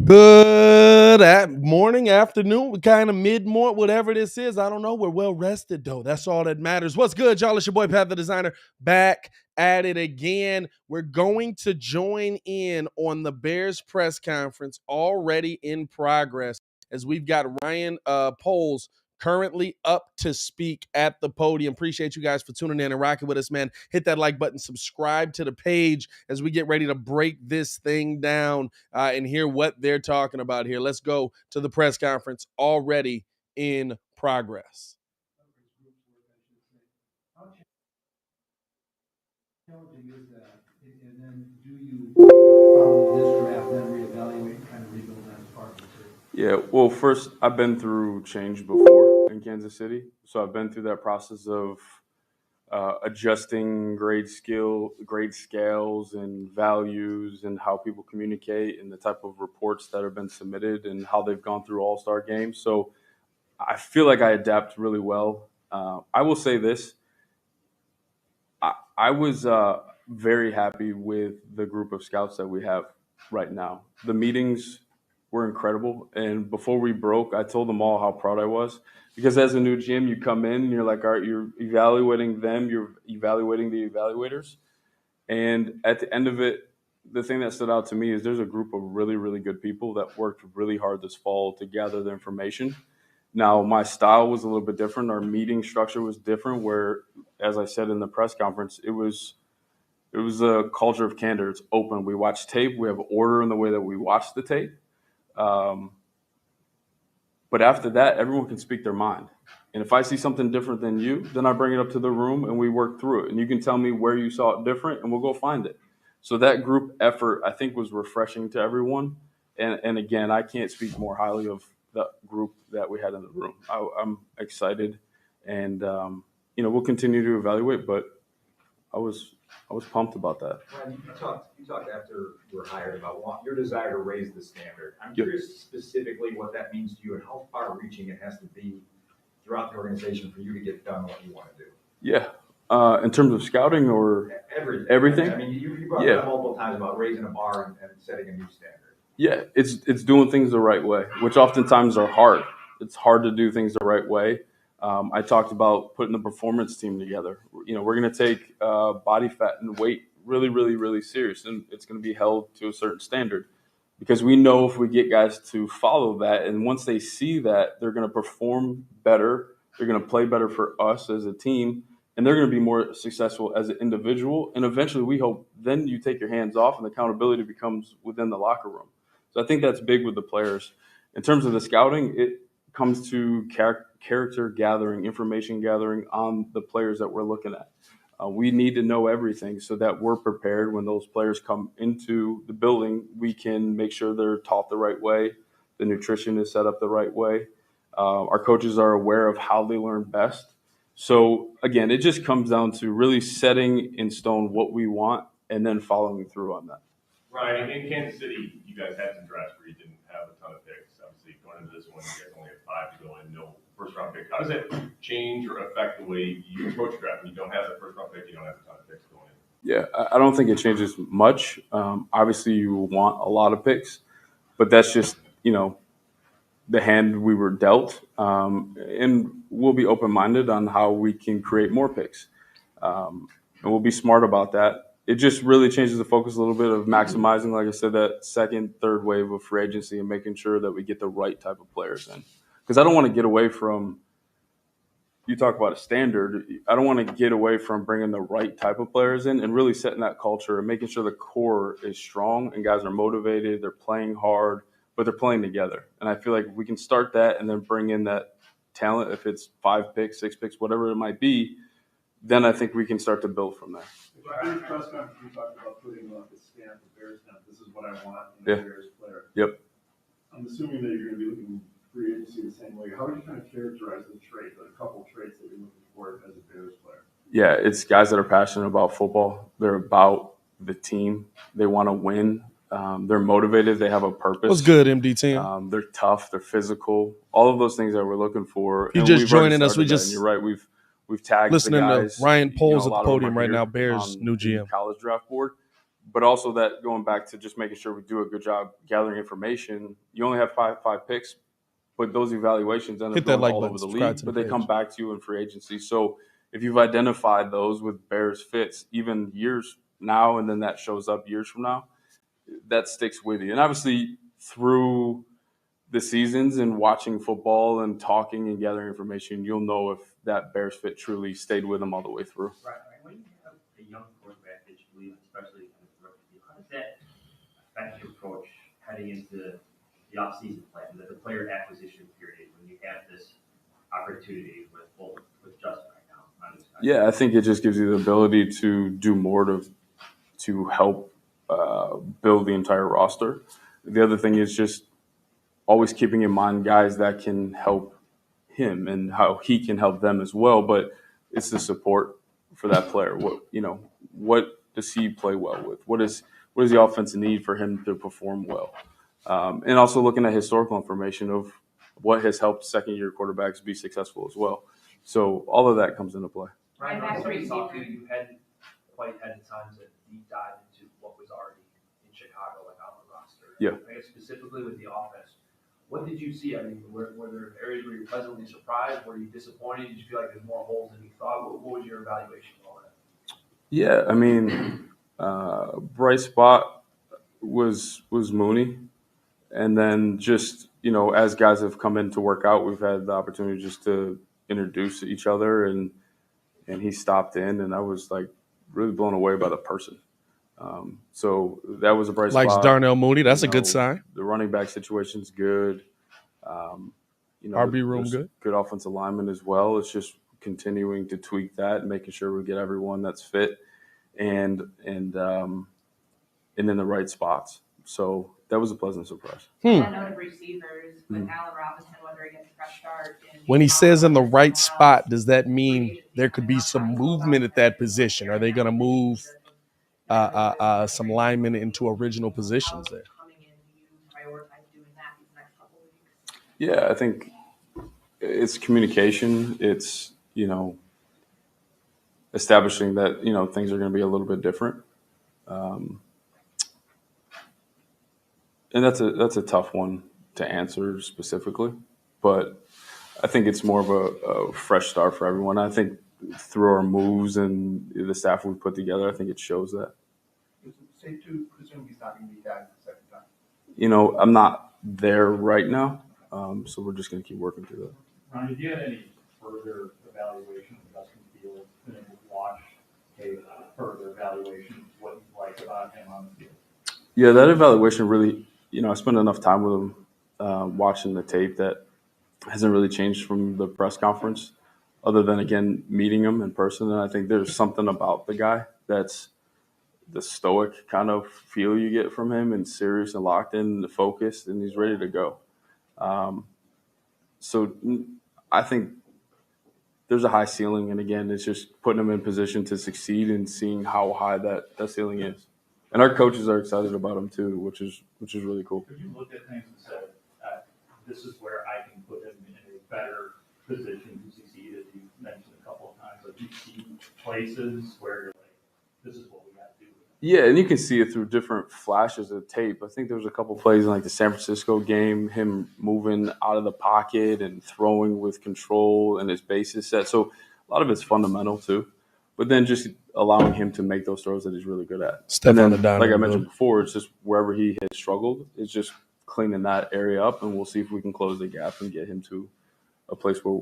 Good morning, afternoon, kind of mid-morning, whatever this is. I don't know. We're well rested, though. That's all that matters. What's good, y'all? It's your boy, Pat the Designer, back at it again. We're going to join in on the Bears press conference already in progress as we've got Ryan Poles currently up to speak at the podium. Appreciate you guys for tuning in and rocking with us, man. Hit that like button, subscribe to the page as we get ready to break this thing down and hear what they're talking about here. Let's go to the press conference already in progress. Challenging is that, and then do you, following this draft, then reevaluate and kind of rebuild that as part of it too? Yeah, well, first, I've been through change before in Kansas City. So I've been through that process of adjusting grade scales and values and how people communicate and the type of reports that have been submitted and how they've gone through all-star games. So I feel like I adapt really well. I will say this. I was very happy with the group of scouts that we have right now. The meetings were incredible. And before we broke, I told them all how proud I was. Because as a new GM, you come in and you're like, all right, you're evaluating them, you're evaluating the evaluators. And at the end of it, the thing that stood out to me is there's a group of really, really good people that worked really hard this fall to gather the information. Now, my style was a little bit different. Our meeting structure was different where, as I said in the press conference, it was a culture of candor. It's open. We watch tape. We have order in the way that we watch the tape. But after that, everyone can speak their mind. And if I see something different than you, then I bring it up to the room and we work through it. And you can tell me where you saw it different and we'll go find it. So that group effort, I think, was refreshing to everyone. And again, I can't speak more highly of the group that we had in the room. I'm excited, and we'll continue to evaluate. But I was pumped about that. Ryan, you talked after you were hired about your desire to raise the standard. I'm Yep. curious specifically what that means to you and how far-reaching it has to be throughout the organization for you to get done what you want to do. Yeah. In terms of scouting or everything? I mean, you brought it up multiple times about raising a bar and setting a new standard. Yeah, it's doing things the right way, which oftentimes are hard. It's hard to do things the right way. I talked about putting the performance team together. We're going to take body fat and weight really, really, really serious, and it's going to be held to a certain standard because we know if we get guys to follow that, and once they see that, they're going to perform better. They're going to play better for us as a team, and they're going to be more successful as an individual. And eventually, we hope then you take your hands off, and the accountability becomes within the locker room. So I think that's big with the players. In terms of the scouting, it comes to character gathering, information gathering on the players that we're looking at. We need to know everything so that we're prepared when those players come into the building. We can make sure they're taught the right way, the nutrition is set up the right way. Our coaches are aware of how they learn best. So again, it just comes down to really setting in stone what we want and then following through on that. Ryan, in Kansas City, you guys had some drafts where you didn't have a ton of picks. Obviously, going into this one, you guys only have 5 to go in, no first-round pick. How does that change or affect the way you approach draft? When you don't have that first-round pick, you don't have a ton of picks going in. Yeah, I don't think it changes much. Obviously, you want a lot of picks, but that's just, the hand we were dealt. And we'll be open-minded on how we can create more picks. And we'll be smart about that. It just really changes the focus a little bit of maximizing, like I said, that second, third wave of free agency and making sure that we get the right type of players in. Because I don't want to get away from, you talk about a standard, I don't want to get away from bringing the right type of players in and really setting that culture and making sure the core is strong and guys are motivated, they're playing hard, but they're playing together. And I feel like we can start that and then bring in that talent, if it's 5 picks, 6 picks, whatever it might be, then I think we can start to build from there. In the press conference, you talked about putting like a stamp of Bears stamp. This is what I want in a Bears player. Yep. I'm assuming that you're going to be looking free agency the same way. How would you kind of characterize the trait, a couple of traits that you're looking for as a Bears player? Yeah, it's guys that are passionate about football. They're about the team. They want to win. They're motivated. They have a purpose. What's good, MD team? They're tough. They're physical. All of those things that we're looking for. You just joining us. We just, you're right. We've tagged listening the guys, to Ryan Poles at the a lot of them podium are right here now, Bears on new the GM. college draft board. But also that going back to just making sure we do a good job gathering information. You only have five picks, but those evaluations end up Hit that going like all button, over the subscribe league, to the but they page. come back to you in free agency. So if you've identified those with Bears fits, even years now, and then that shows up years from now, that sticks with you. And obviously through the seasons and watching football and talking and gathering information, you'll know if that Bears fit truly stayed with them all the way through. Right. When you have a young quarterback that you believe, especially in the rookie deal, how does that affect your approach heading into the offseason plan, the player acquisition period, when you have this opportunity with Justin right now on this contract? Yeah, I think it just gives you the ability to do more to help build the entire roster. The other thing is just always keeping in mind guys that can help him and how he can help them as well. But it's the support for that player. What does he play well with? What does the offense need for him to perform well? And also looking at historical information of what has helped second-year quarterbacks be successful as well. So all of that comes into play. Right. Somebody talked to you hadn't quite had the time to deep dive into what was already in Chicago, like on the roster. Yeah. I guess specifically with the offense. What did you see? I mean, were there areas where you were pleasantly surprised? Were you disappointed? Did you feel like there's more holes than you thought? What was your evaluation of all that? Yeah, I mean, bright spot was Mooney. And then just, as guys have come in to work out, we've had the opportunity just to introduce each other, and he stopped in, and I was like really blown away by the person. So that was a bright spot. Likes Darnell Mooney. That's a good sign. The running back situation's good. RB room there's good. Good offensive lineman as well. It's just continuing to tweak that, making sure we get everyone that's fit and in the right spots. So that was a pleasant surprise. That note of receivers with Allen Robinson, whether he gets a fresh start. When he says in the right spot, does that mean there could be some movement at that position? Are they going to move some linemen into original positions there? Yeah, I think it's communication. It's, establishing that, things are going to be a little bit different. And that's a tough one to answer specifically, but I think it's more of a fresh start for everyone. I think through our moves and the staff we put together, I think it shows that. Is it safe to presume he's not going to be back the second time? I'm not there right now, so we're just going to keep working through that. Ron, did you have any further evaluation of Justin Fields? Been able to watch a further evaluation of what you like about him on the field? Yeah, that evaluation really, I spent enough time with him watching the tape that hasn't really changed from the press conference, other than, again, meeting him in person. And I think there's something about the guy that's the stoic kind of feel you get from him, and serious and locked in and focused, and he's ready to go. So I think there's a high ceiling, and again, it's just putting him in position to succeed and seeing how high that ceiling is. And our coaches are excited about him too, which is really cool. Could you look at things and say, this is where I can put him in a better position to succeed, as you mentioned a couple of times? Like, you see places where you're like, this is what we got to do. Yeah, and you can see it through different flashes of tape. I think there was a couple plays in like the San Francisco game, him moving out of the pocket and throwing with control and his bases set. So a lot of it's fundamental too. But then just allowing him to make those throws that he's really good at. Step on the Like I dime, mentioned before, it's just wherever he has struggled, it's just cleaning that area up, and we'll see if we can close the gap and get him to a place where,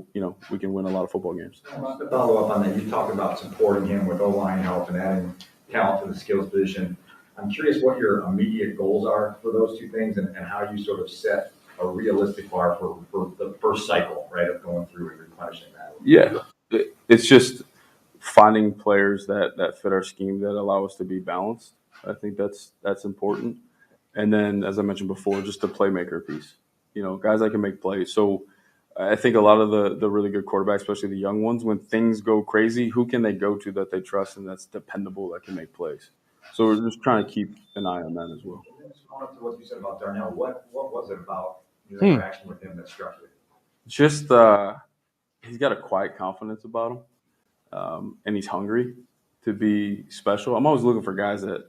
we can win a lot of football games. To follow up on that, you talked about supporting him with O-line help and adding talent to the skills position. I'm curious what your immediate goals are for those two things, and how you sort of set a realistic bar for the first cycle, right, of going through and replenishing that. Yeah, it's just finding players that fit our scheme that allow us to be balanced. I think that's important. And then, as I mentioned before, just the playmaker piece. Guys that can make plays. So I think a lot of the really good quarterbacks, especially the young ones, when things go crazy, who can they go to that they trust and that's dependable, that can make plays? So we're just trying to keep an eye on that as well. Going up to what you said about Darnell, what was it about your interaction with him that struck you? Just he's got a quiet confidence about him, and he's hungry to be special. I'm always looking for guys that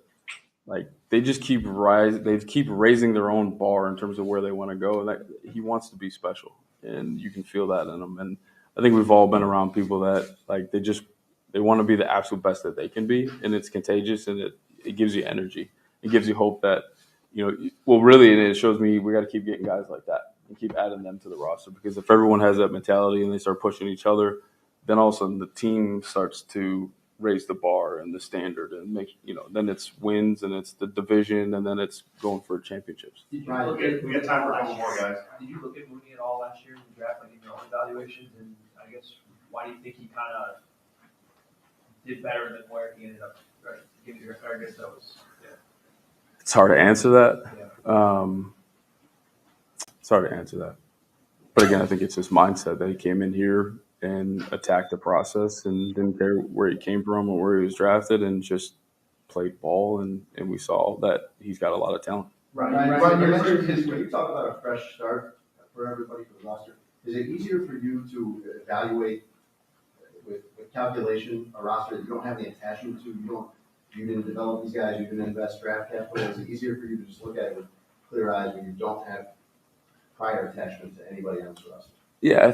like they just keep raising their own bar in terms of where they want to go. And he wants to be special, and you can feel that in him. And I think we've all been around people that like they want to be the absolute best that they can be, and it's contagious, and it gives you energy. It gives you hope that well, really, and it shows me we got to keep getting guys like that and keep adding them to the roster, because if everyone has that mentality and they start pushing each other, then all of a sudden the team starts to raise the bar and the standard and then it's wins and it's the division and then it's going for championships. Did you Right. look at We got time for a couple more guys. Did you look at Mooney at all last year in the draft, like in your own evaluations? And I guess, why do you think he kind of did better than where he ended up? Right? Give you, I guess that was, It's hard to answer that. yeah. It's hard to answer that. But again, I think it's his mindset that he came in here and attacked the process and didn't care where he came from or where he was drafted and just played ball. And we saw that he's got a lot of talent. Ryan, you mentioned when you talk about a fresh start for everybody for the roster, is it easier for you to evaluate with calculation a roster that you don't have the attachment to? You didn't develop these guys, you didn't invest draft capital. Is it easier for you to just look at it with clear eyes when you don't have prior attachment to anybody on this roster? Yeah,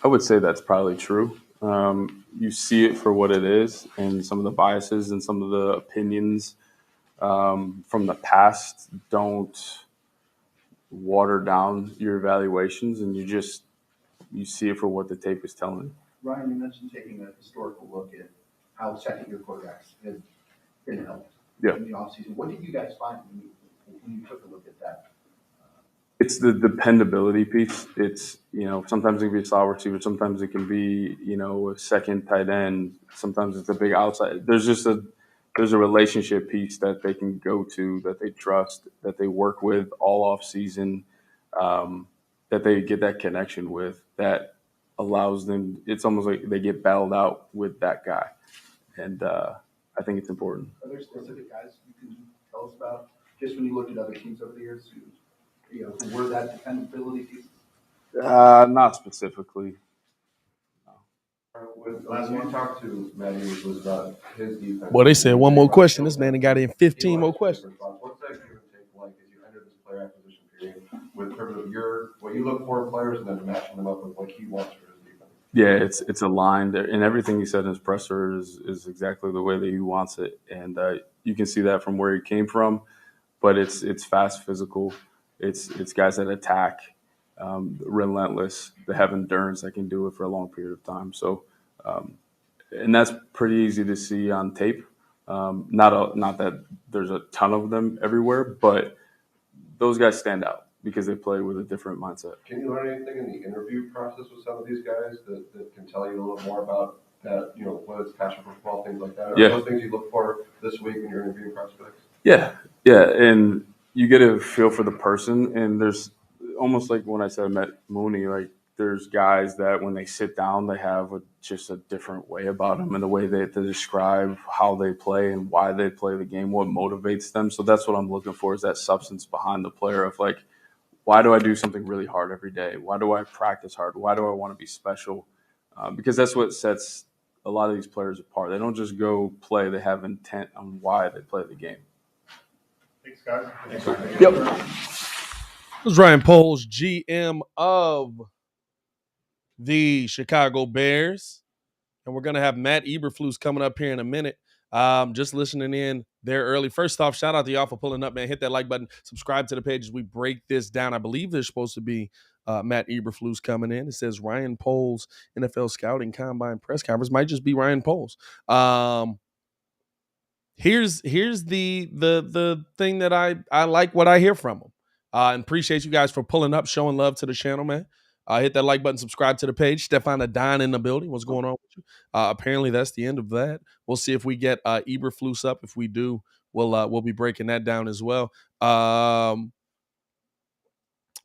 I would say that's probably true. You see it for what it is, and some of the biases and some of the opinions from the past don't water down your evaluations, and you see it for what the tape is telling you. Ryan, you mentioned taking a historical look at how second-year quarterbacks have been helped in the offseason. What did you guys find when you took a look at that? It's the dependability piece. It's, sometimes it can be a slot receiver. Sometimes it can be, a second tight end. Sometimes it's a big outside. There's a relationship piece that they can go to, that they trust, that they work with all off season, that they get that connection with, that allows them. It's almost like they get battled out with that guy. And I think it's important. Are there specific guys you can tell us about, just when you looked at other teams over the years, who were that dependability piece? Not specifically. Last one, talked to Matty was about his defense. Well, they said one more question. This man got in 15 more questions. What's that give and take like as you enter this player acquisition period with terms of what you look for in players and then matching them up with what he wants for his defense? Yeah, it's aligned, and everything he said in his presser is exactly the way that he wants it, and you can see that from where he came from. But it's fast, physical. It's guys that attack, relentless. They have endurance. That can do it for a long period of time. So, and that's pretty easy to see on tape. Not that there's a ton of them everywhere, but those guys stand out because they play with a different mindset. Can you learn anything in the interview process with some of these guys that can tell you a little more about that, whether it's passion for football, things like that? Are those things you look for this week when you're interviewing prospects? Yeah. And you get a feel for the person, and there's almost like when I said I met Mooney, like there's guys that when they sit down, they have just a different way about them and the way they describe how they play and why they play the game, what motivates them. So that's what I'm looking for, is that substance behind the player of like, why do I do something really hard every day? Why do I practice hard? Why do I want to be special? Because that's what sets a lot of these players apart. They don't just go play. They have intent on why they play the game. Thanks, guys. Yep. This is Ryan Poles, GM of the Chicago Bears. And we're going to have Matt Eberflus coming up here in a minute. Just listening in there early. First off, shout out to y'all for pulling up, man. Hit that like button. Subscribe to the page as we break this down. I believe there's supposed to be Matt Eberflus coming in. It says Ryan Poles, NFL Scouting Combine Press Conference. Might just be Ryan Poles. Here's the thing that I like what I hear from him. And appreciate you guys for pulling up, showing love to the channel, man. Hit that like button, subscribe to the page. Stefan Adon in the building. What's going on with you? Apparently that's the end of that. We'll see if we get Eberflus up. If we do, we'll be breaking that down as well.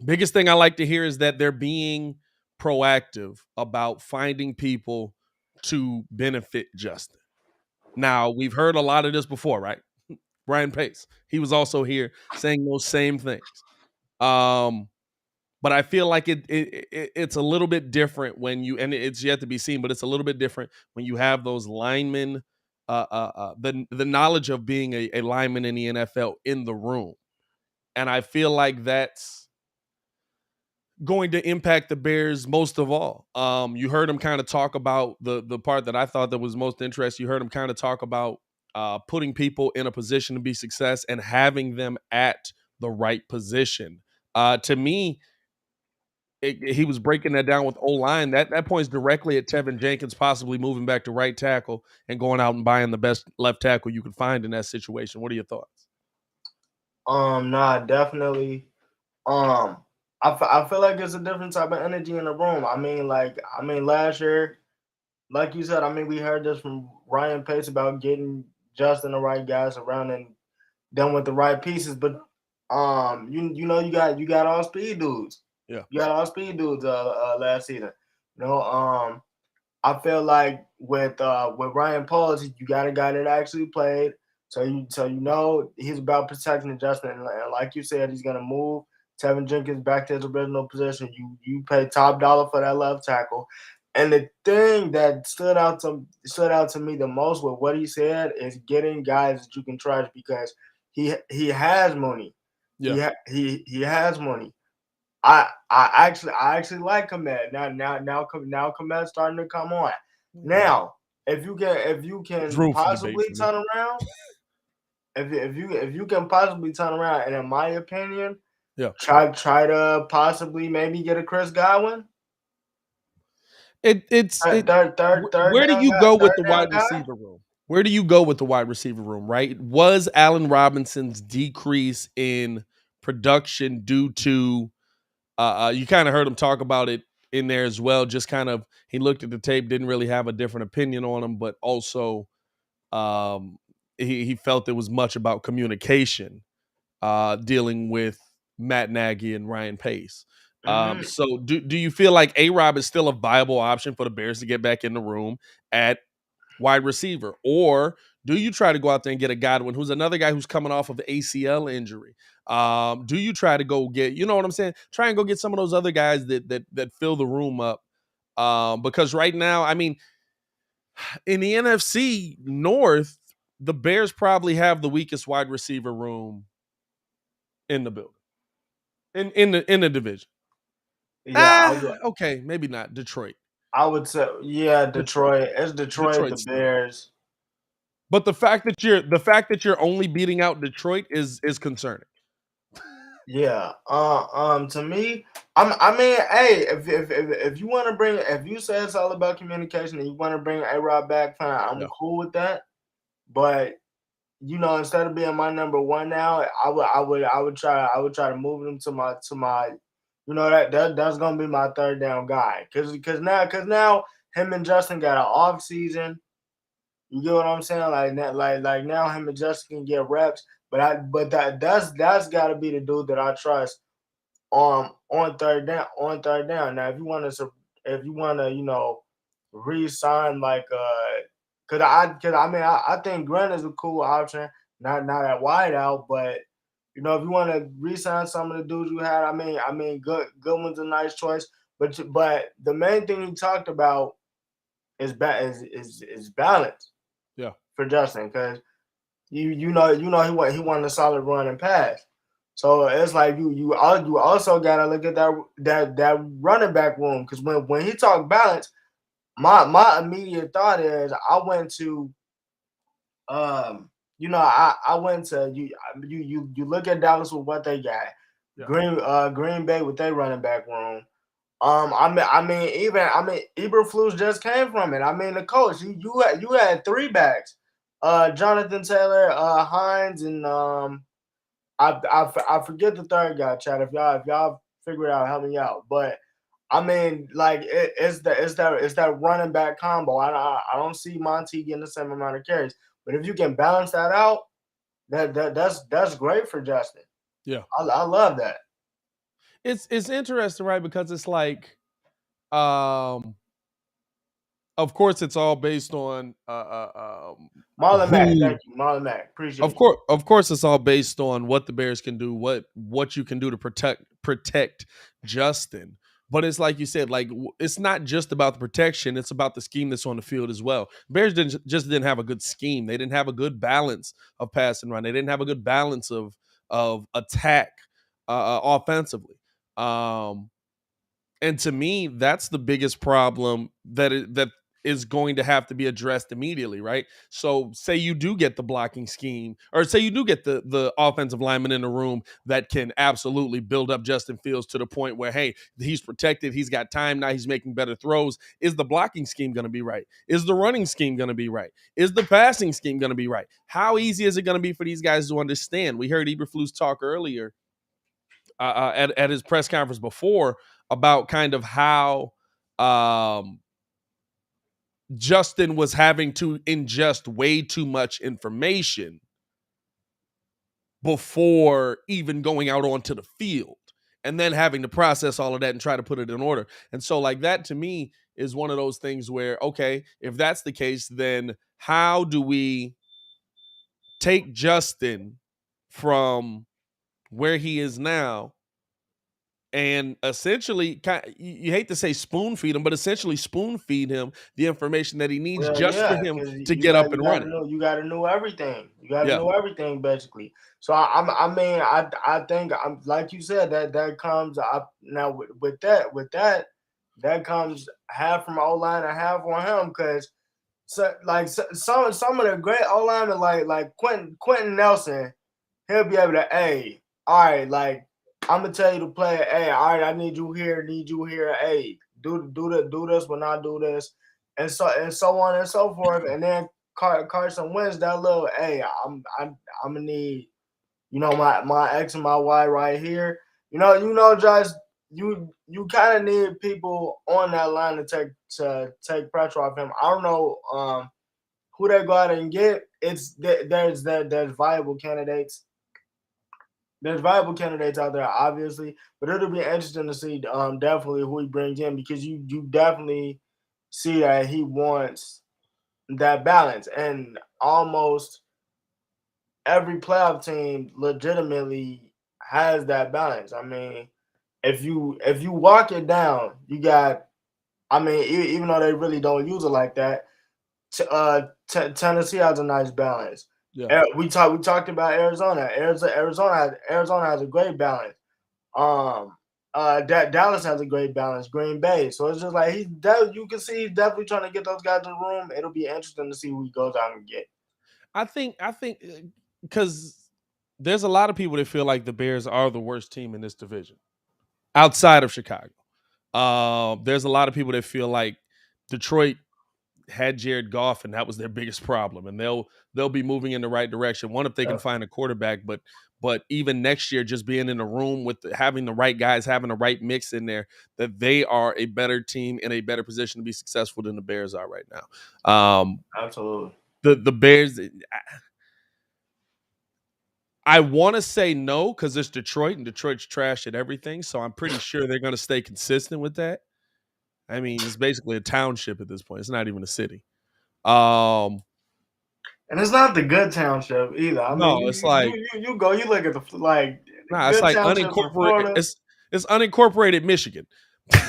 Biggest thing I like to hear is that they're being proactive about finding people to benefit Justin. Now, we've heard a lot of this before, right? Ryan Pace, he was also here saying those same things. But I feel like it's a little bit different when you, and it's yet to be seen, but it's a little bit different when you have those linemen the knowledge of being a lineman in the NFL in the room. And I feel like that's going to impact the Bears most of all. You heard him kind of talk about the part that I thought that was most interesting. You heard him kind of talk about putting people in a position to be success and having them at the right position. To me, he was breaking that down with O-line. That points directly at Tevin Jenkins possibly moving back to right tackle and going out and buying the best left tackle you could find in that situation. What are your thoughts? Nah, definitely. I feel like it's a different type of energy in the room. I mean, last year, like you said, I mean, we heard this from Ryan Pace about getting Justin the right guys around and done with the right pieces. But you know, you got all speed dudes. Yeah, you got all speed dudes last season. You know, I feel like with Ryan Paul's, you got a guy that actually played. So you know he's about protecting Justin, and like you said, he's gonna move Tevin Jenkins back to his original position. You pay top dollar for that left tackle. And the thing that stood out to me the most with what he said is getting guys that you can trust because he has money. yeah. He has money. I actually like Komet. Now Komet's starting to come on. Now, if you can possibly turn around, if you can possibly turn around, and in my opinion, yeah, try to possibly maybe get a Chris Godwin. Where do you go with the wide receiver room? Where do you go with the wide receiver room, right? Was Allen Robinson's decrease in production due to you kind of heard him talk about it in there as well, just kind of he looked at the tape, didn't really have a different opinion on him, but also he felt it was much about communication dealing with Matt Nagy and Ryan Pace. So do you feel like A-Rob is still a viable option for the Bears to get back in the room at wide receiver? Or do you try to go out there and get a Godwin, who's another guy who's coming off of the ACL injury? Do you try to go get, you know what I'm saying? Try and go get some of those other guys that fill the room up. Because right now, I mean, in the NFC North, the Bears probably have the weakest wide receiver room in the building. In the division. Yeah, okay, maybe not Detroit. I would say, yeah, Detroit. It's Detroit, the Bears. But the fact that you're only beating out Detroit is concerning. Yeah. To me, I mean, hey, if you want to bring, if you say it's all about communication and you want to bring A-Rod back, fine. I'm cool with that. But you know, instead of being my number one now, I would try to move him to my. You know, that's gonna be my third down guy. Cause now him and Justin got an off season. You get what I'm saying? Like now him and Justin can get reps. But that's gotta be the dude that I trust on third down. Now if you wanna, you know, re-sign like cause I think Grant is a cool option, not at wide out, but you know, if you want to re-sign some of the dudes you had, I mean, Goodwin's a nice choice. But the main thing he talked about is balance. Yeah. For Justin, because you know he wanted a solid run and pass. So it's like you also gotta look at that running back room, because when he talked balance, my immediate thought is I went to you know, I went to you look at Dallas with what they got. Yeah. Green Bay with their running back room. I mean, Eberflus just came from it. I mean, the coach, you had three backs, Jonathan Taylor, Hines, and I forget the third guy, Chad. If y'all figure it out, help me out. But I mean, like it's that running back combo. I don't see Monty getting the same amount of carries. But if you can balance that out, that's great for Justin. Yeah, I love that. It's interesting, right? Because it's like, of course, it's all based on Marlon Mack. Thank you, Marlon Mack. Appreciate it. Of course, it's all based on what the Bears can do, what you can do to protect Justin. But it's like you said, like it's not just about the protection; it's about the scheme that's on the field as well. Bears didn't have a good scheme. They didn't have a good balance of pass and run. They didn't have a good balance of attack offensively. And to me, that's the biggest problem that is going to have to be addressed immediately, right? So say you do get the blocking scheme, or say you do get the offensive lineman in the room that can absolutely build up Justin Fields to the point where, hey, he's protected, he's got time now, he's making better throws. Is the blocking scheme going to be right? Is the running scheme going to be right? Is the passing scheme going to be right? How easy is it going to be for these guys to understand? We heard Eberflus talk earlier at his press conference before about kind of how Justin was having to ingest way too much information before even going out onto the field, and then having to process all of that and try to put it in order. And so like that to me is one of those things where, okay, if that's the case, then how do we take Justin from where he is now and essentially, you hate to say spoon feed him, but essentially spoon feed him the information that he needs Well, just for yeah, him because to get up and running. you gotta know everything. You gotta Yeah. know everything basically. So I think I'm like you said that comes up now with that comes half from O line and half on him because some of the great O linemen like Quentin Nelson, he'll be able to, hey, all right, like I'm gonna tell you to play, hey, all right, I need you here, hey, do this when I do this, and so on and so forth. And then Carson Wentz, that little, hey, I'm gonna need, my X and my Y right here. Just you kind of need people on that line to take pressure off him. I don't know who they go out and get. There's viable candidates. There's viable candidates out there, obviously, but it'll be interesting to see definitely who he brings in because you definitely see that he wants that balance, and almost every playoff team legitimately has that balance. I mean, if you walk it down, you got. I mean, even though they really don't use it like that, Tennessee has a nice balance. Yeah. We talked about Arizona. Arizona has a great balance. Dallas has a great balance. Green Bay. So it's just like you can see he's definitely trying to get those guys in the room. It'll be interesting to see who he goes out and get. I think because there's a lot of people that feel like the Bears are the worst team in this division outside of Chicago. There's a lot of people that feel like Detroit had Jared Goff and that was their biggest problem, and they'll be moving in the right direction. One, if they can find a quarterback, but even next year, just being in the room with having the right guys, having the right mix in there, that they are a better team in a better position to be successful than the Bears are right now. Absolutely. The Bears, I want to say no because it's Detroit and Detroit's trash at everything, so I'm pretty sure they're going to stay consistent with that. I mean, it's basically a township at this point. It's not even a city. And it's not the good township either. I mean, it's like you look at the it's like unincorporated. It's unincorporated Michigan. No,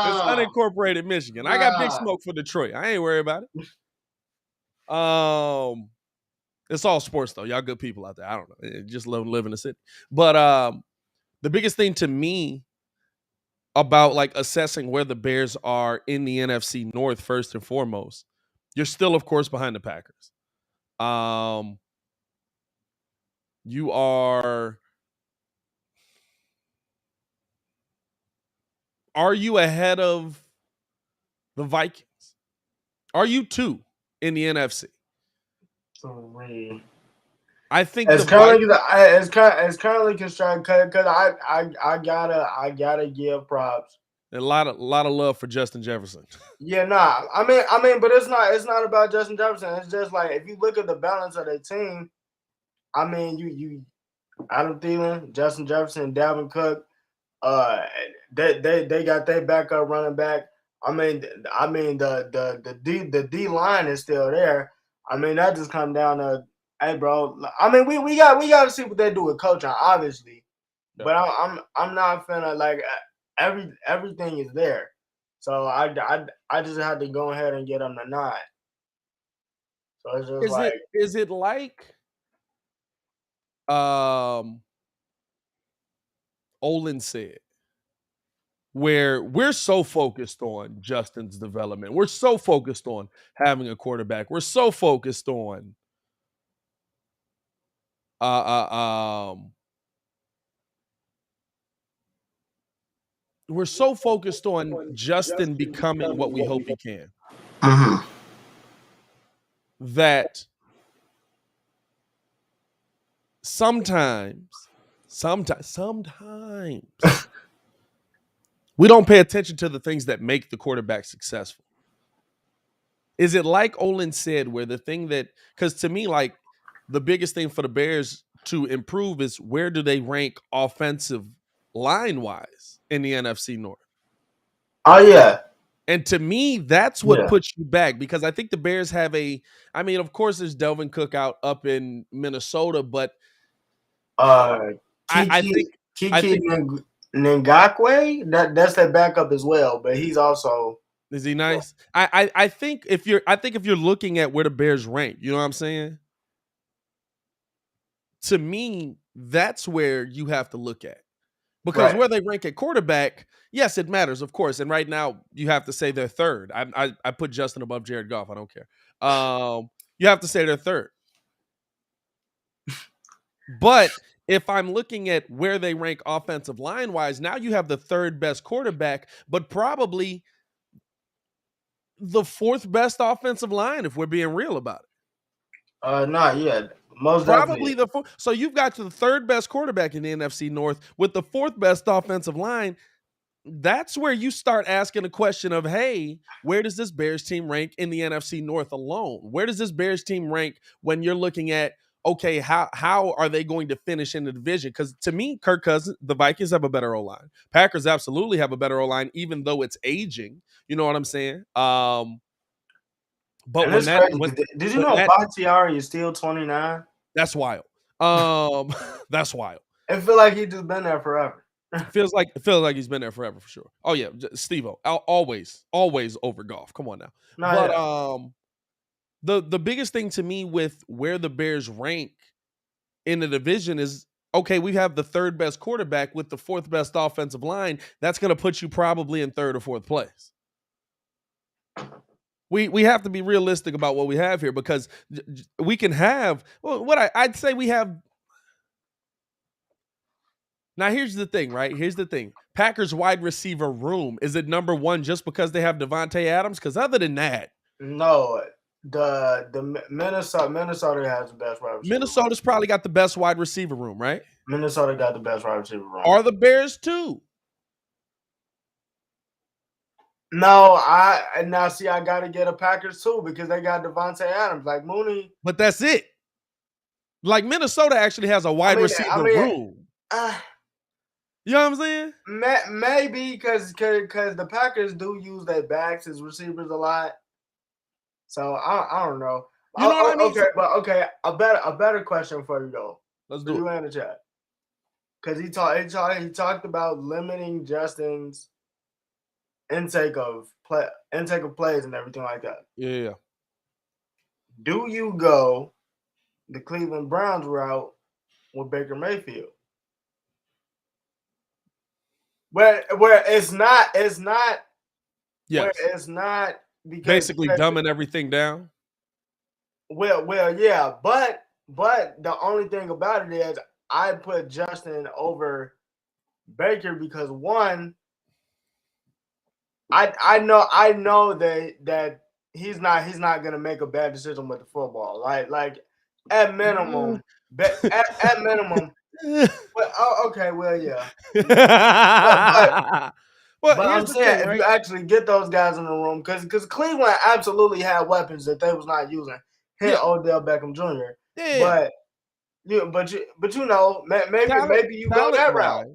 it's unincorporated Michigan. I got big smoke for Detroit. I ain't worried about it. It's all sports though. Y'all good people out there. I don't know. Just live in the city. But the biggest thing to me about like assessing where the Bears are in the NFC North, first and foremost, you're still, of course, behind the Packers. You are you ahead of the Vikings? Are you 2 in the NFC? 3. I think it's currently constructed because I gotta give props. A lot of love for Justin Jefferson. Yeah, nah. I mean, but it's not about Justin Jefferson. It's just like if you look at the balance of their team, I mean, you Adam Thielen, Justin Jefferson, Dalvin Cook, they got their backup running back. I mean the D line is still there. I mean that just comes down to, hey bro. I mean we got to see what they do with coaching, obviously, but I'm not finna like everything is there. So I just had to go ahead and get him the nod. So it's just is it like Olin said, where we're so focused on Justin's development, we're so focused on having a quarterback, we're so focused on we're so focused on Justin becoming what we hope he can. That sometimes we don't pay attention to the things that make the quarterback successful. Is it like Olin said, where the thing that, because to me, like the biggest thing for the Bears to improve is where do they rank offensive line wise in the NFC North? Oh yeah. And to me, that's what puts you back, because I think the Bears have of course there's Delvin Cook out up in Minnesota, but I think Ngakwe, that's their backup as well, but he's also, is he nice? I think if you're looking at where the Bears rank, you know what I'm saying? To me, that's where you have to look at. Because where they rank at quarterback, yes, it matters, of course. And right now, you have to say they're third. I put Justin above Jared Goff. I don't care. You have to say they're third. But if I'm looking at where they rank offensive line-wise, now you have the third best quarterback, but probably the fourth best offensive line, if we're being real about it. Not yet. Most probably definitely. So you've got the third best quarterback in the NFC North with the fourth best offensive line. That's where you start asking the question of, hey, where does this Bears team rank in the NFC North alone? Where does this Bears team rank when you're looking at, okay, how are they going to finish in the division? Because to me, Kirk Cousins, the Vikings have a better O-line. Packers absolutely have a better O-line, even though it's aging. You know what I'm saying? But did you know Bakhtiari is still 29? That's wild. That's wild. I feel like he's just been there forever. Feels like he's been there forever for sure. Oh yeah, Steve-O, always over Goff. Come on now. The biggest thing to me with where the Bears rank in the division is, okay, we have the third best quarterback with the fourth best offensive line. That's going to put you probably in third or fourth place. We have to be realistic about what we have here, because we can have I'd say we have. Now, here's the thing, right? Here's the thing. Packers wide receiver room, is it number one just because they have Devontae Adams? Because other than that, no, the Minnesota has the best wide receiver. Minnesota's probably got the best wide receiver room, right? Minnesota got the best wide receiver room. Are the Bears too? No, I got to get a Packers too, because they got Devontae Adams, like Mooney. But that's it. Like Minnesota actually has a wide receiver room. You know what I'm saying? Maybe because the Packers do use their backs as receivers a lot. So I don't know. You know what I mean? Okay, a better question for you though. Let's do it. You in the chat, because he talked about limiting Justin's intake of plays and everything like that. Yeah. Do you go the Cleveland Browns route with Baker Mayfield? Where it's not yes. Where it's not, because basically dumbing everything down. Well, yeah, but the only thing about it is I put Justin over Baker because, one, I know that he's not gonna make a bad decision with the football, right? Like at minimum, at minimum. Okay, well, yeah. But I'm saying, if you actually get those guys in the room, because Cleveland absolutely had weapons that they was not using. Hit Odell Beckham Jr. Yeah. But you know, maybe you go that route.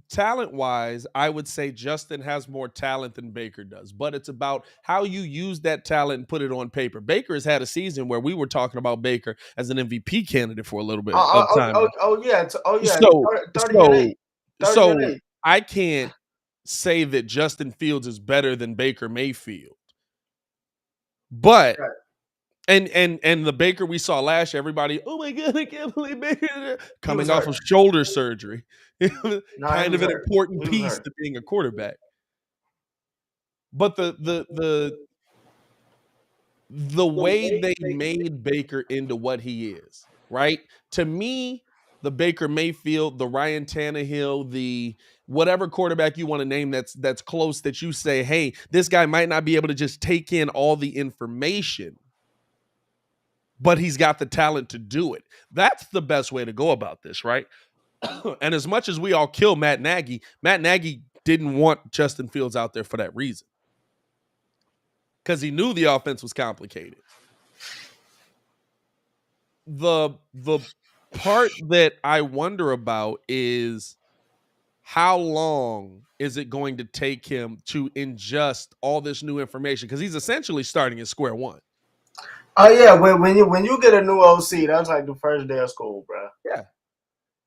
Talent-wise, I would say Justin has more talent than Baker does, but it's about how you use that talent and put it on paper. Baker has had a season where we were talking about Baker as an MVP candidate for a little bit of time. Oh yeah. 30 and 8. So I can't say that Justin Fields is better than Baker Mayfield. But and the Baker we saw last year, everybody, oh my God, I can't believe Baker coming off of shoulder surgery. Kind of an important piece to being a quarterback. But the way they made Baker into what he is, right? To me, the Baker Mayfield, the Ryan Tannehill, the whatever quarterback you want to name that's close, that you say, hey, this guy might not be able to just take in all the information, but he's got the talent to do it. That's the best way to go about this, right? And as much as we all kill Matt Nagy didn't want Justin Fields out there for that reason, because he knew the offense was complicated. The part that I wonder about is how long is it going to take him to ingest all this new information, because he's essentially starting at square one. Oh yeah, when you get a new OC, that's like the first day of school, bro. Yeah.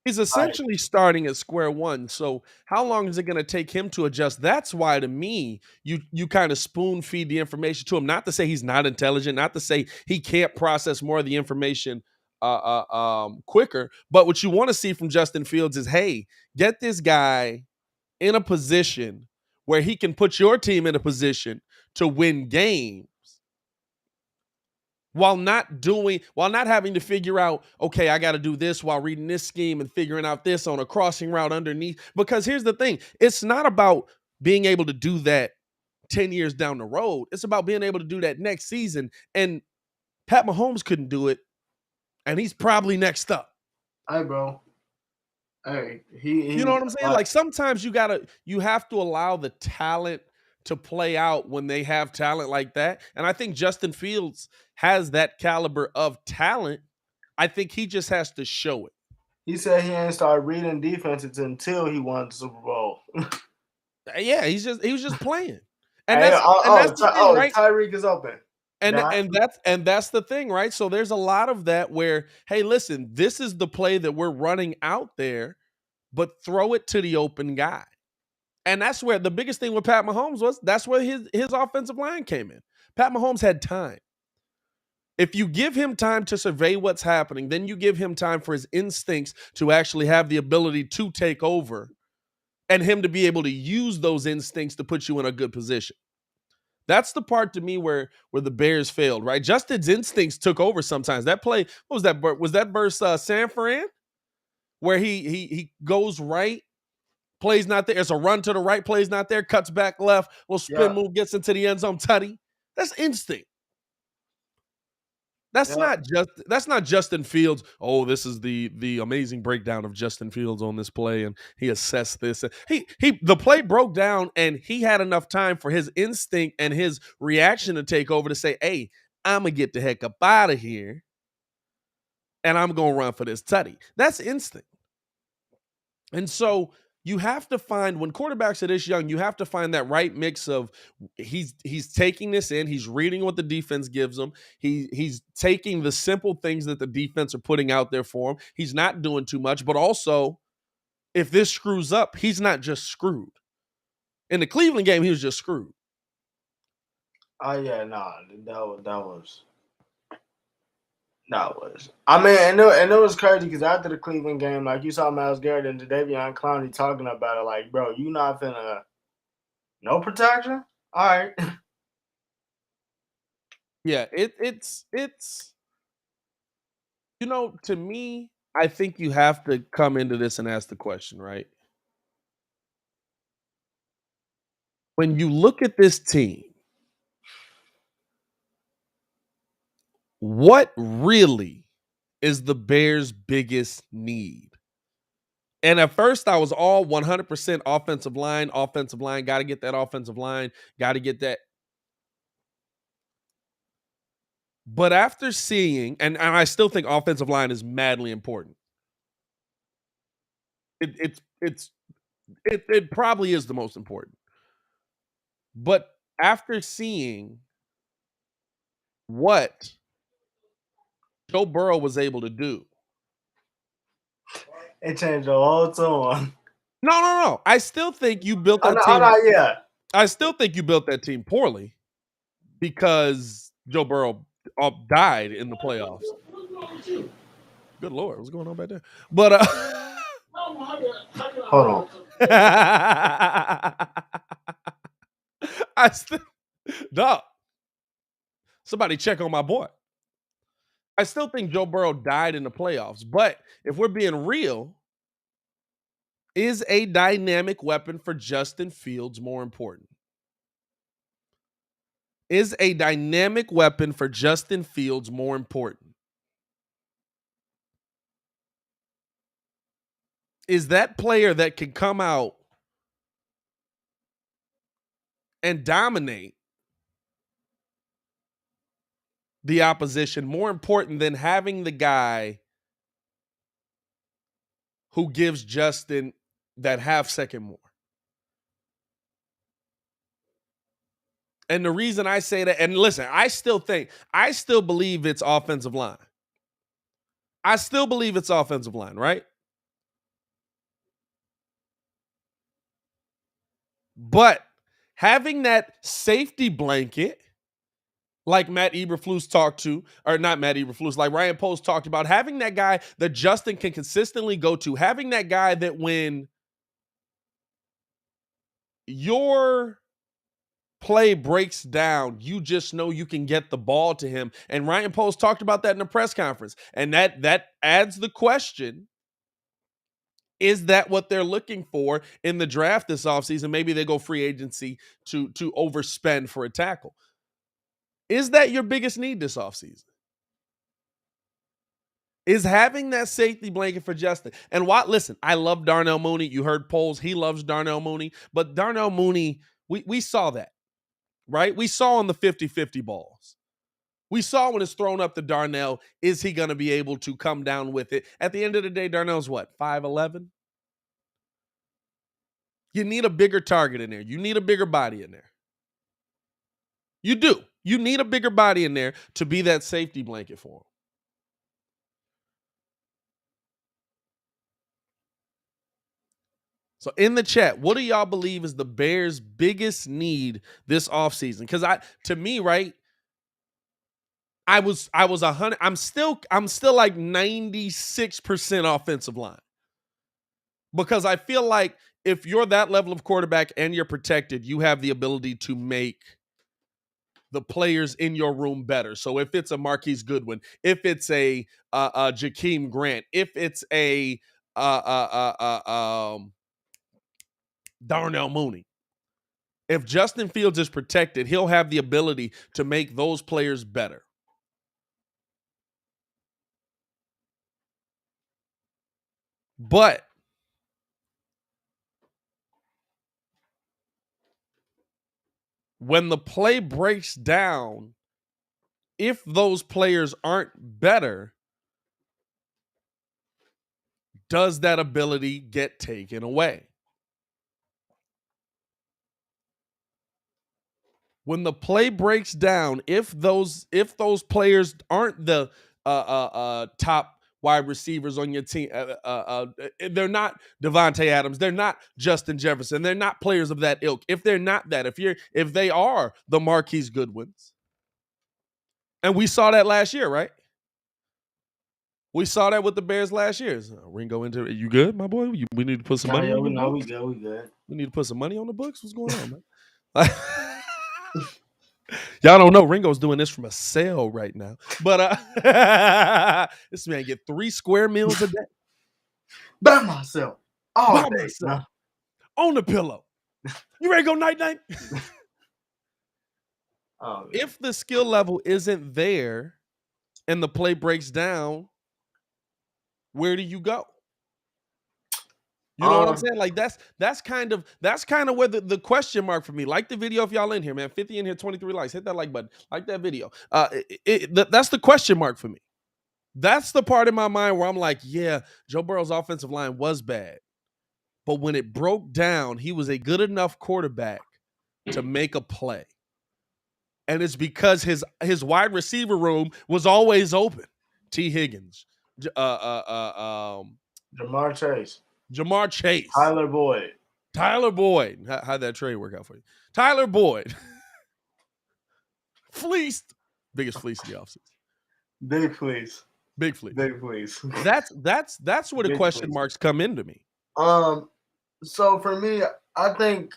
He's essentially starting at square one. So how long is it going to take him to adjust? That's why, to me, you kind of spoon feed the information to him. Not to say he's not intelligent, not to say he can't process more of the information quicker. But what you want to see from Justin Fields is, hey, get this guy in a position where he can put your team in a position to win games, while not having to figure out, okay, I got to do this while reading this scheme and figuring out this on a crossing route underneath. Because here's the thing, it's not about being able to do that 10 years down the road. It's about being able to do that next season. And Pat Mahomes couldn't do it, and he's probably next up. Hey, bro. Hey, you know what I'm saying? Like, sometimes you have to allow the talent to play out when they have talent like that. And I think Justin Fields has that caliber of talent. I think he just has to show it. He said he ain't started reading defenses until he won the Super Bowl. Yeah, he was just playing. And that's the thing, right? Tyreek is open. And that's the thing, right? So there's a lot of that where, hey, listen, this is the play that we're running out there, but throw it to the open guy. And that's where the biggest thing with Pat Mahomes was, that's where his offensive line came in. Pat Mahomes had time. If you give him time to survey what's happening, then you give him time for his instincts to actually have the ability to take over, and him to be able to use those instincts to put you in a good position. That's the part, to me, where the Bears failed, right? Justin's instincts took over sometimes. That play, what was that? Was that versus San Fran? Where he goes right, play's not there. It's a run to the right, play's not there, cuts back left, little spin move, gets into the end zone, tutty. That's instinct. That's not Justin Fields. Oh, this is the amazing breakdown of Justin Fields on this play, and he assessed this. The play broke down, and he had enough time for his instinct and his reaction to take over to say, hey, I'm going to get the heck up out of here, and I'm going to run for this tutty. That's instinct. And so you have to find, when quarterbacks are this young, you have to find that right mix of he's taking this in, he's reading what the defense gives him, he's taking the simple things that the defense are putting out there for him. He's not doing too much, but also, if this screws up, he's not just screwed. In the Cleveland game, he was just screwed. Oh yeah, that was. I mean, and it was crazy because after the Cleveland game, like, you saw Myles Garrett and Jadeveon Clowney talking about it, like, bro, you not finna no protection? All right. Yeah, it's to me, I think you have to come into this and ask the question, right? When you look at this team, what really is the Bears' biggest need? And at first, I was all 100% offensive line, got to get that offensive line, got to get that. But after seeing, and I still think offensive line is madly important. It probably is the most important. But after seeing what Joe Burrow was able to do, it changed the whole tone. No. I still think you built that team. I still think you built that team poorly because Joe Burrow died in the playoffs. Good Lord, what's going on back there? But Hold on. I still, dog. Somebody check on my boy. I still think Joe Burrow died in the playoffs, but if we're being real, is a dynamic weapon for Justin Fields more important? Is a dynamic weapon for Justin Fields more important? Is that player that can come out and dominate the opposition more important than having the guy who gives Justin that half second more? And the reason I say that, and listen, I still believe it's offensive line. I still believe it's offensive line, right? But having that safety blanket, like Matt Eberflus talked to, or not Matt Eberflus, like Ryan Post talked about, having that guy that Justin can consistently go to, having that guy that when your play breaks down, you just know you can get the ball to him. And Ryan Post talked about that in the press conference. And that adds the question, is that what they're looking for in the draft this offseason? Maybe they go free agency to overspend for a tackle. Is that your biggest need this offseason? Is having that safety blanket for Justin. And listen, I love Darnell Mooney. You heard Poles, he loves Darnell Mooney. But Darnell Mooney, we saw that, right? We saw on the 50-50 balls. We saw when it's thrown up to Darnell, is he going to be able to come down with it? At the end of the day, Darnell's what, 5'11"? You need a bigger target in there. You need a bigger body in there. You do. You need a bigger body in there to be that safety blanket for him. So in the chat, what do y'all believe is the Bears' biggest need this offseason? Because to me, right, I was 100. I'm still like 96% offensive line. Because I feel like if you're that level of quarterback and you're protected, you have the ability to make the players in your room better. So if it's a Marquise Goodwin, if it's a Jakeem Grant, if it's a Darnell Mooney, if Justin Fields is protected, he'll have the ability to make those players better. But when the play breaks down, if those players aren't better, does that ability get taken away? When the play breaks down, if those players aren't the top wide receivers on your team, they're not Devontae Adams, they're not Justin Jefferson, they're not players of that ilk. If they're not that, if they are the Marquise Goodwins, and we saw that last year, right? We saw that with the Bears last year. Ringo, you good, my boy? We need to put some money on the books. We good. We need to put some money on the books. What's going on, man? Y'all don't know Ringo's doing this from a cell right now. But this man get 3 square meals a day. By myself. All day. On the pillow. You ready to go night-night? If the skill level isn't there and the play breaks down, where do you go? You know what I'm saying? Like that's kind of where the question mark for me. Like the video if y'all in here, man. 50 in here, 23 likes. Hit that like button. Like that video. That's the question mark for me. That's the part in my mind where I'm like, yeah, Joe Burrow's offensive line was bad. But when it broke down, he was a good enough quarterback to make a play. And it's because his wide receiver room was always open. T. Higgins, Jamar Chase. Jamar Chase. Tyler Boyd. How'd that trade work out for you? Tyler Boyd. Fleeced. Biggest fleece in the offseason. Big fleece. Big fleece. Big fleece. That's where the Big question fleece. marks come into me. So for me, I think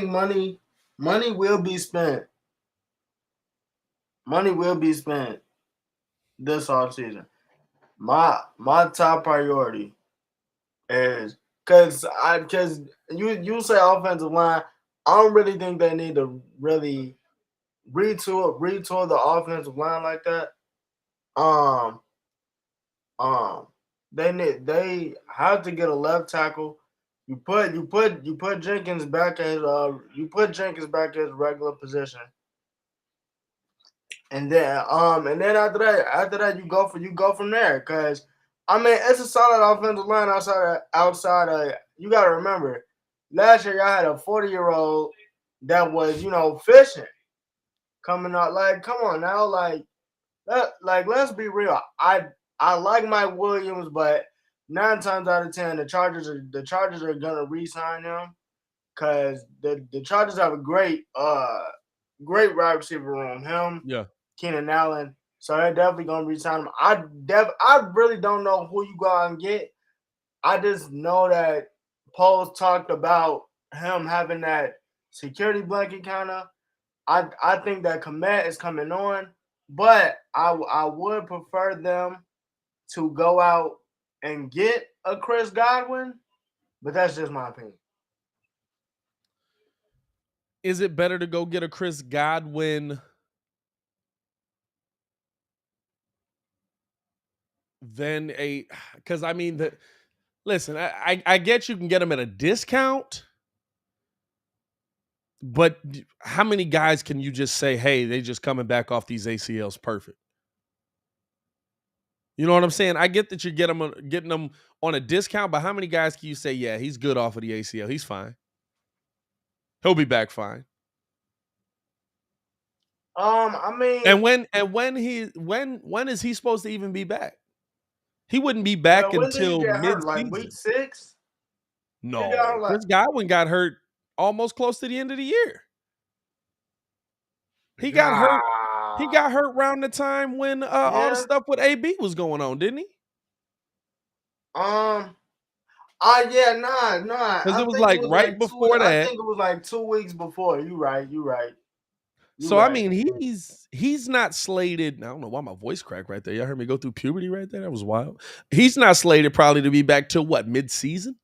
money will be spent. Money will be spent this offseason. My top priority is because you say offensive line. I don't really think they need to really retool the offensive line like that. They have to get a left tackle. You put Jenkins back as regular position. And then after that you go from there. Cause I mean it's a solid offensive line outside of you gotta remember last year y'all had a 40-year-old that was, fishing. Coming out, like, come on now, let's be real. I like Mike Williams, but 9 times out of 10, the Chargers are gonna re-sign him because the Chargers have a great wide receiver room. Him, Yeah. Keenan Allen. So they're definitely gonna re-sign him. I really don't know who you go out and get. I just know that Paul's talked about him having that security blanket kind of. I think that Komet is coming on, but I would prefer them to go out and get a Chris Godwin, but that's just my opinion. Is it better to go get a Chris Godwin than because I mean listen, I get you can get him at a discount, but how many guys can you just say, hey, they just coming back off these ACLs perfect? You know what I'm saying? I get that you're getting them on a discount, but how many guys can you say, yeah, he's good off of the ACL? He's fine. He'll be back fine. I mean, and when is he supposed to even be back? He wouldn't be back until mid-season. Like week 6? No, Chris Godwin got hurt almost close to the end of the year. He got hurt. He got hurt around the time when all the stuff with AB was going on, didn't he? Nah. Because it was like right before that. I think it was like 2 weeks before. You right. So I mean, he's not slated. I don't know why my voice cracked right there. Y'all heard me go through puberty right there. That was wild. He's not slated probably to be back till what, mid-season?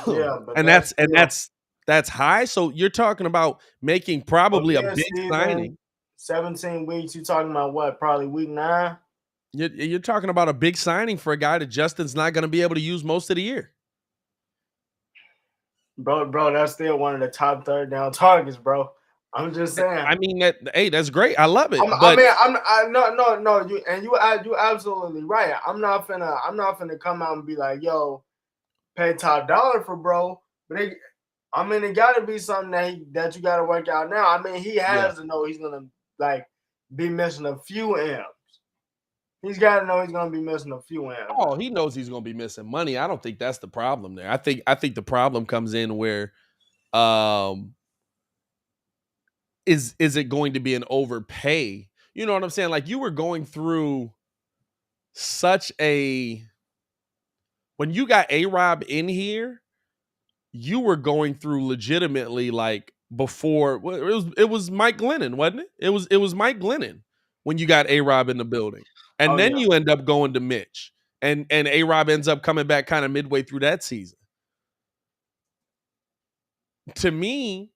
Yeah, but and that's high. So you're talking about making probably a big signing. 17 weeks. You're talking about what? Probably week 9. You're talking about a big signing for a guy that Justin's not going to be able to use most of the year. Bro, that's still one of the top 3rd down targets, bro. I'm just saying. I mean that's great. I love it. You absolutely right. I'm not finna come out and be like, yo, pay top dollar for bro. But it got to be something that you got to work out now. I mean, he has to know he's gonna be missing a few M's. He's got to know he's gonna be missing a few M's. Oh, he knows he's gonna be missing money. I don't think that's the problem there. I think the problem comes in where, is it going to be an overpay? You know what I'm saying? Like you were going through when you got A-Rob in here, you were going through legitimately like before it was Mike Glennon, wasn't it? It was Mike Glennon when you got A-Rob in the building. And then you end up going to Mitch. And A-Rob ends up coming back kind of midway through that season. To me,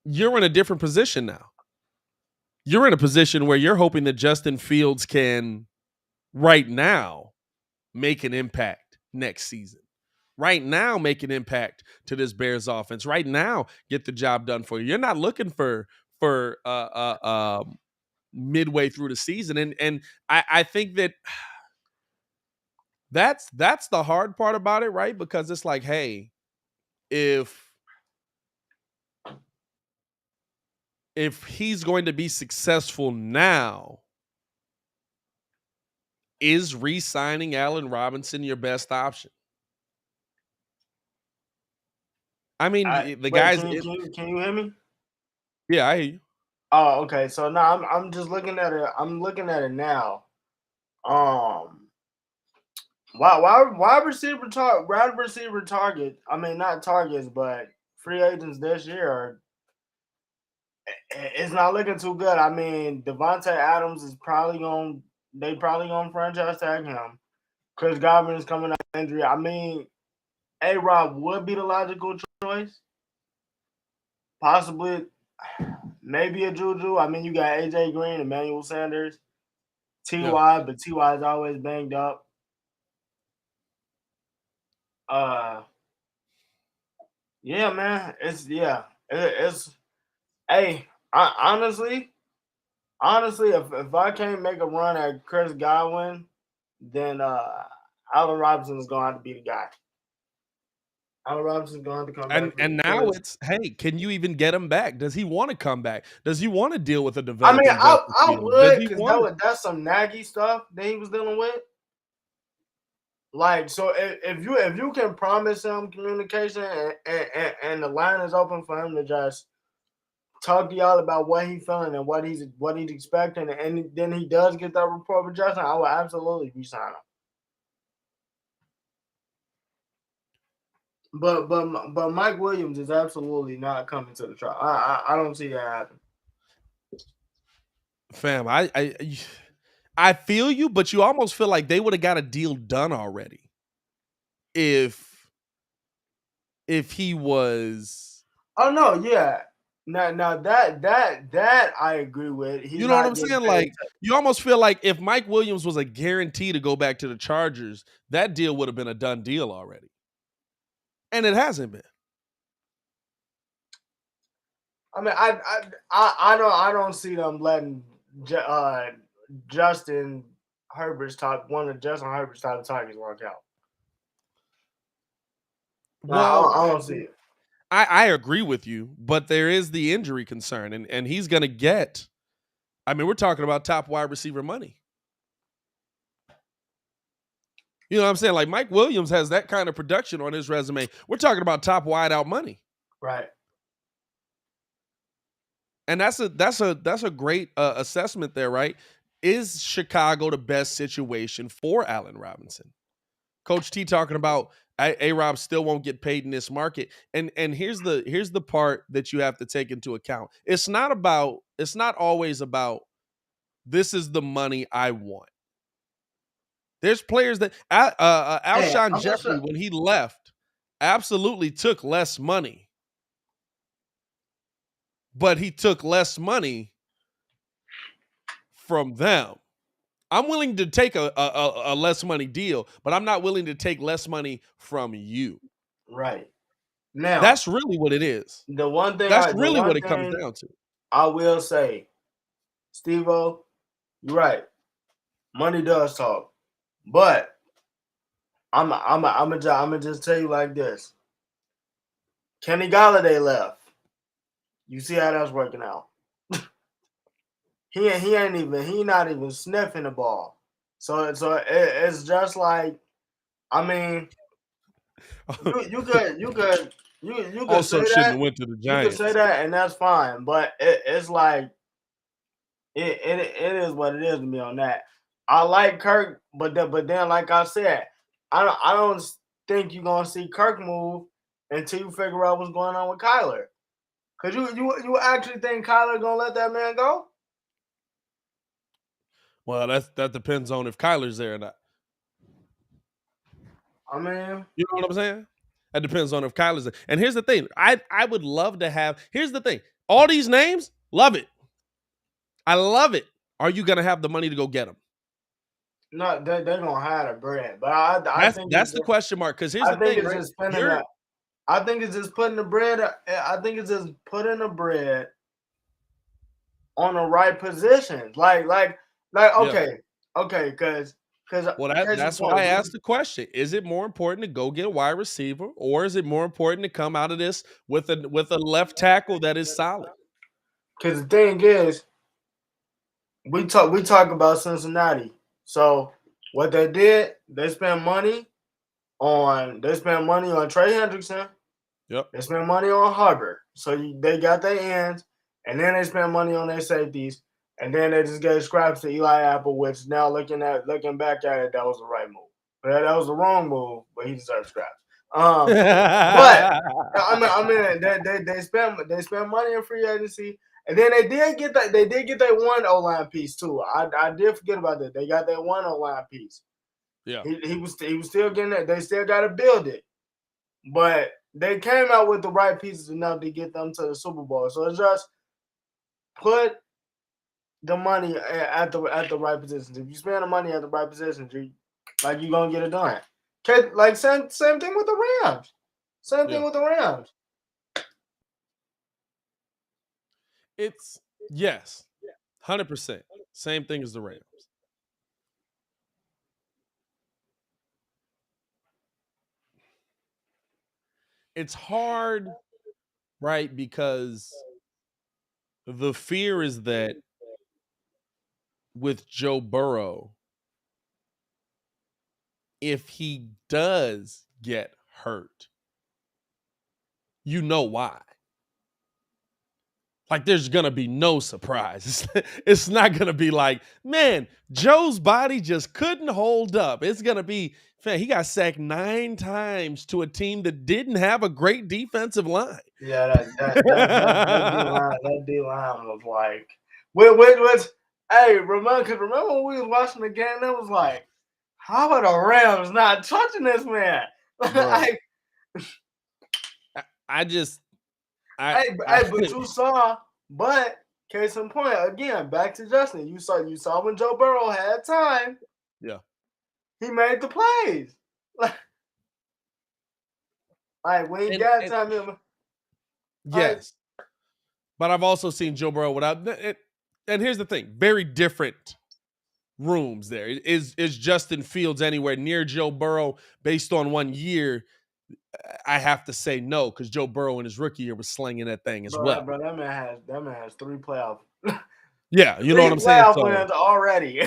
you're in a different position now. You're in a position where you're hoping that Justin Fields can, right now, make an impact next season. Right now, make an impact to this Bears offense. Right now, get the job done for you. You're not looking for midway through the season. And I think that's the hard part about it, right? Because it's like, hey, if he's going to be successful now, is re-signing Allen Robinson your best option? I mean, the Wait, guys. can you hear me? Yeah, I hear you. Oh, okay. So now I'm just looking at it. I'm looking at it now. Wide receiver target. I mean, not targets, but free agents this year. It's not looking too good. I mean, Devontae Adams is probably going. They probably going to franchise tag him. Chris Godwin is coming out of injury. I mean, A-Rob would be the logical choice. Possibly, maybe a Juju. I mean, you got AJ Green, Emmanuel Sanders, T.Y., but T.Y. is always banged up. Yeah, man. It's hey, honestly, if I can't make a run at Chris Godwin, then Allen Robinson is gonna have to be the guy. Allen Robinson's gonna have to come back. And now it's, hey, can you even get him back? Does he want to come back? Does he want to deal with a I developing mean, I Justin Fields? would, because that's some naggy stuff that he was dealing with. Like, so if you can promise him communication and the line is open for him to just talk to y'all about what he's feeling and what he's expecting, and then he does get that report with Justin, I will absolutely resign him. But Mike Williams is absolutely not coming to the trial. I don't see that happen. Fam, I feel you, but you almost feel like they would have got a deal done already if he was. Oh no, yeah. Now that I agree with. He's, you know what I'm saying? Like, you almost feel like if Mike Williams was a guarantee to go back to the Chargers, that deal would have been a done deal already. And it hasn't been. I mean, I don't see them letting Justin Herbert's one of Justin Herbert's top targets work out. Well, I don't see it. I agree with you, but there is the injury concern, and he's going to get. I mean, we're talking about top wide receiver money. You know what I'm saying? Like, Mike Williams has that kind of production on his resume. We're talking about top wide out money, right? And that's a great assessment there, right? Is Chicago the best situation for Allen Robinson? Coach T talking about A-Rob still won't get paid in this market, and here's the part that you have to take into account. It's not always about this is the money I want. There's players that Alshon Jeffrey, when he left, absolutely took less money. But he took less money from them. I'm willing to take a less money deal, but I'm not willing to take less money from you. Right. Now, that's really what it is. The one thing that's really what it comes down to. I will say, Steve-O, you're right. Money does talk. But I'm gonna just tell you like this. Kenny Golladay left. You see how that's working out. He not even sniffing the ball. So it's just like, I mean, you could also say shouldn't that. have went to the Giants. You could say that, and that's fine. But it's like it is what it is to me on that. I like Kirk, but then like I said, I don't think you're gonna see Kirk move until you figure out what's going on with Kyler. Cause you actually think Kyler gonna let that man go? Well, that depends on if Kyler's there or not. I mean, you know what I'm saying? That depends on if Kyler's there. And here's the thing. I would love to have. Here's the thing. All these names, love it. I love it. Are you gonna have the money to go get them? No, they're gonna have the bread. But I think that's the question mark. Because here's the thing. I think it's just putting the bread. I think it's just putting the bread on the right position. Like okay, because well, that's why I asked the question. Is it more important to go get a wide receiver, or is it more important to come out of this with a left tackle that is solid? Because the thing is, we talk about Cincinnati. So What they did, they spent money on Trey Hendrickson. Yep. They spent money on Hubbard. So they got their ends, and then they spent money on their safeties, and then they just gave scraps to Eli Apple, which now looking back at it, that was the right move. But that was the wrong move, but he deserves scraps. But they spent money in free agency, and then they did get that one O-line piece too. I did forget about that. They got that one O-line piece. Yeah, he was still getting that. They still got to build it, but they came out with the right pieces enough to get them to the Super Bowl. So it's just put the money at the right positions. If you spend the money at the right positions, you're gonna get it done. Like same thing with the Rams. Same thing with the Rams. It's yes, 100%. Same thing as the Rams. It's hard, right? Because the fear is that with Joe Burrow, if he does get hurt, you know why. Like, there's going to be no surprise. It's not going to be like, man, Joe's body just couldn't hold up. It's going to be, man, he got sacked 9 times to a team that didn't have a great defensive line. Yeah, that D-line was like, wait, hey, remember when we was watching the game, that was like, how are the Rams not touching this man? Like, but you saw, but case in point, again, back to Justin. You saw when Joe Burrow had time. Yeah. He made the plays. Like when he got time. Yes. But I've also seen Joe Burrow without it. And here's the thing, very different rooms there. Is Justin Fields anywhere near Joe Burrow based on 1 year? I have to say no, because Joe Burrow in his rookie year was slinging that thing as well. Bro, that man has 3 playoff. Yeah, you know what I'm saying? Playoff already.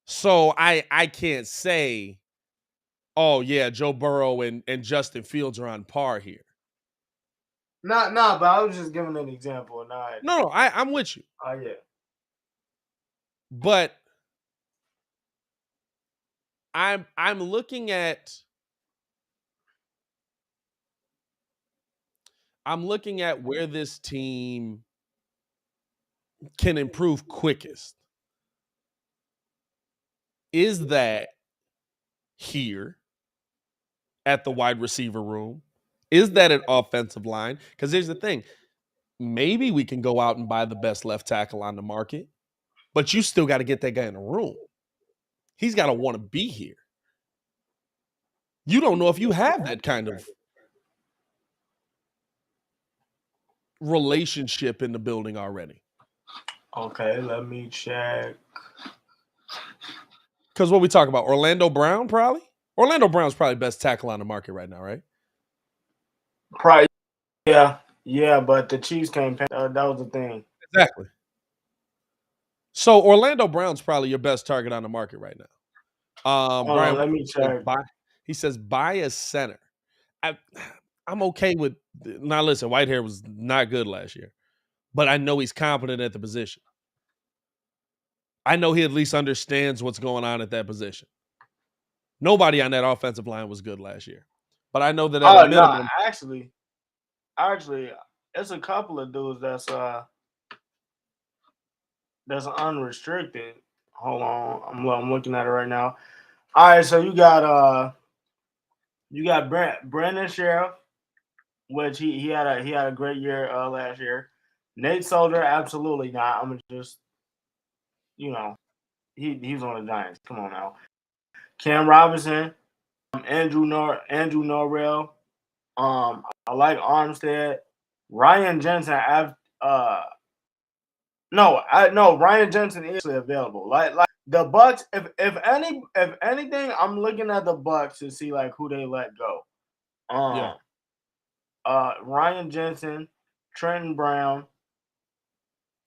So I can't say, oh yeah, Joe Burrow and Justin Fields are on par here. No, but I was just giving an example. No, I'm with you. Oh yeah. But I'm looking at where this team can improve quickest. Is that here at the wide receiver room? Is that an offensive line? Because here's the thing. Maybe we can go out and buy the best left tackle on the market, but you still got to get that guy in the room. He's got to want to be here. You don't know if you have that kind of relationship in the building already. Okay, let me check. Because what we talk about, Orlando Brown probably? Orlando Brown's probably best tackle on the market right now, right? Probably, yeah, but the Chiefs can't pay. That was the thing. Exactly. So Orlando Brown's probably your best target on the market right now. Brian, let me check. He says buy a center. I'm okay with. Now listen, Whitehair was not good last year, but I know he's competent at the position. I know he at least understands what's going on at that position. Nobody on that offensive line was good last year, but I know that at a minimum. No, actually, it's a couple of dudes that's unrestricted. Hold on, I'm looking at it right now. All right, so you got Brandon Sheriff, which he had a great year last year. Nate Soldier, absolutely not. I'm just, he's on the Giants. Come on now. Cam Robinson, Andrew Norrell. I like Armstead. Ryan Jensen. Ryan Jensen is available. Like the Bucks. If anything, I'm looking at the Bucks to see like who they let go. Ryan Jensen, Trenton Brown,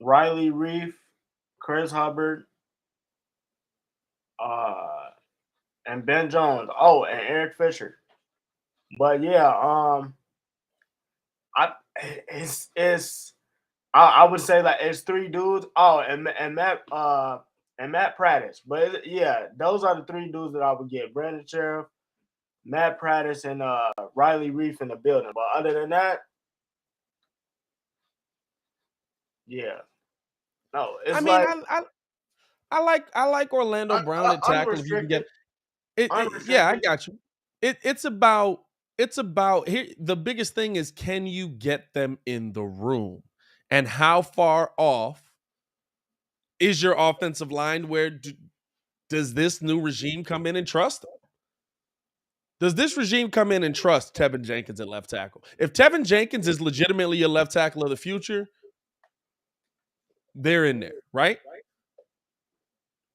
Riley Reef, Chris Hubbard, and Ben Jones. Oh, and Eric Fisher. But yeah, I would say like it's 3 dudes. Oh, and Matt Prattis. But yeah, those are the 3 dudes that I would get: Brandon Sheriff, Matt Prattis, and Riley Reef in the building. But other than that, yeah, no, it's I like Orlando Brown at tackle if you can get it. Yeah, I got you. It's about here. The biggest thing is, can you get them in the room, and how far off is your offensive line? Where does this new regime come in and trust them? Does this regime come in and trust Tevin Jenkins at left tackle? If Tevin Jenkins is legitimately your left tackle of the future, they're in there, right?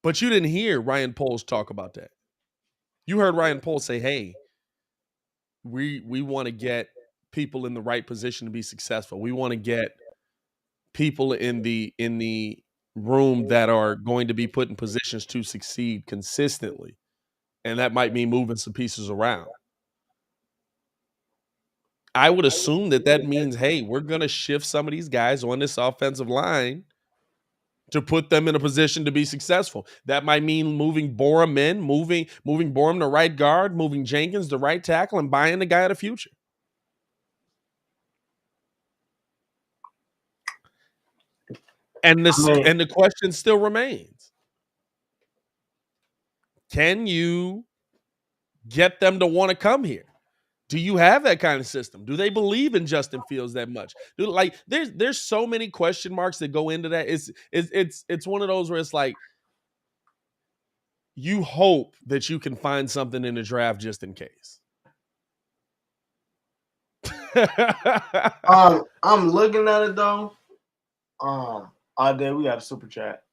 But you didn't hear Ryan Poles talk about that. You heard Ryan Poles say, hey, we want to get people in the right position to be successful. We want to get people in the room that are going to be put in positions to succeed consistently. And that might mean moving some pieces around. I would assume that means, hey, we're going to shift some of these guys on this offensive line to put them in a position to be successful. That might mean moving Borum in, moving Borum to right guard, moving Jenkins to right tackle, and buying the guy of the future. And the question still remains. Can you get them to want to come here? Do you have that kind of system? Do they believe in Justin Fields that much? There's so many question marks that go into that. It's one of those where it's like you hope that you can find something in the draft just in case. I'm looking at it though. All day we got a super chat.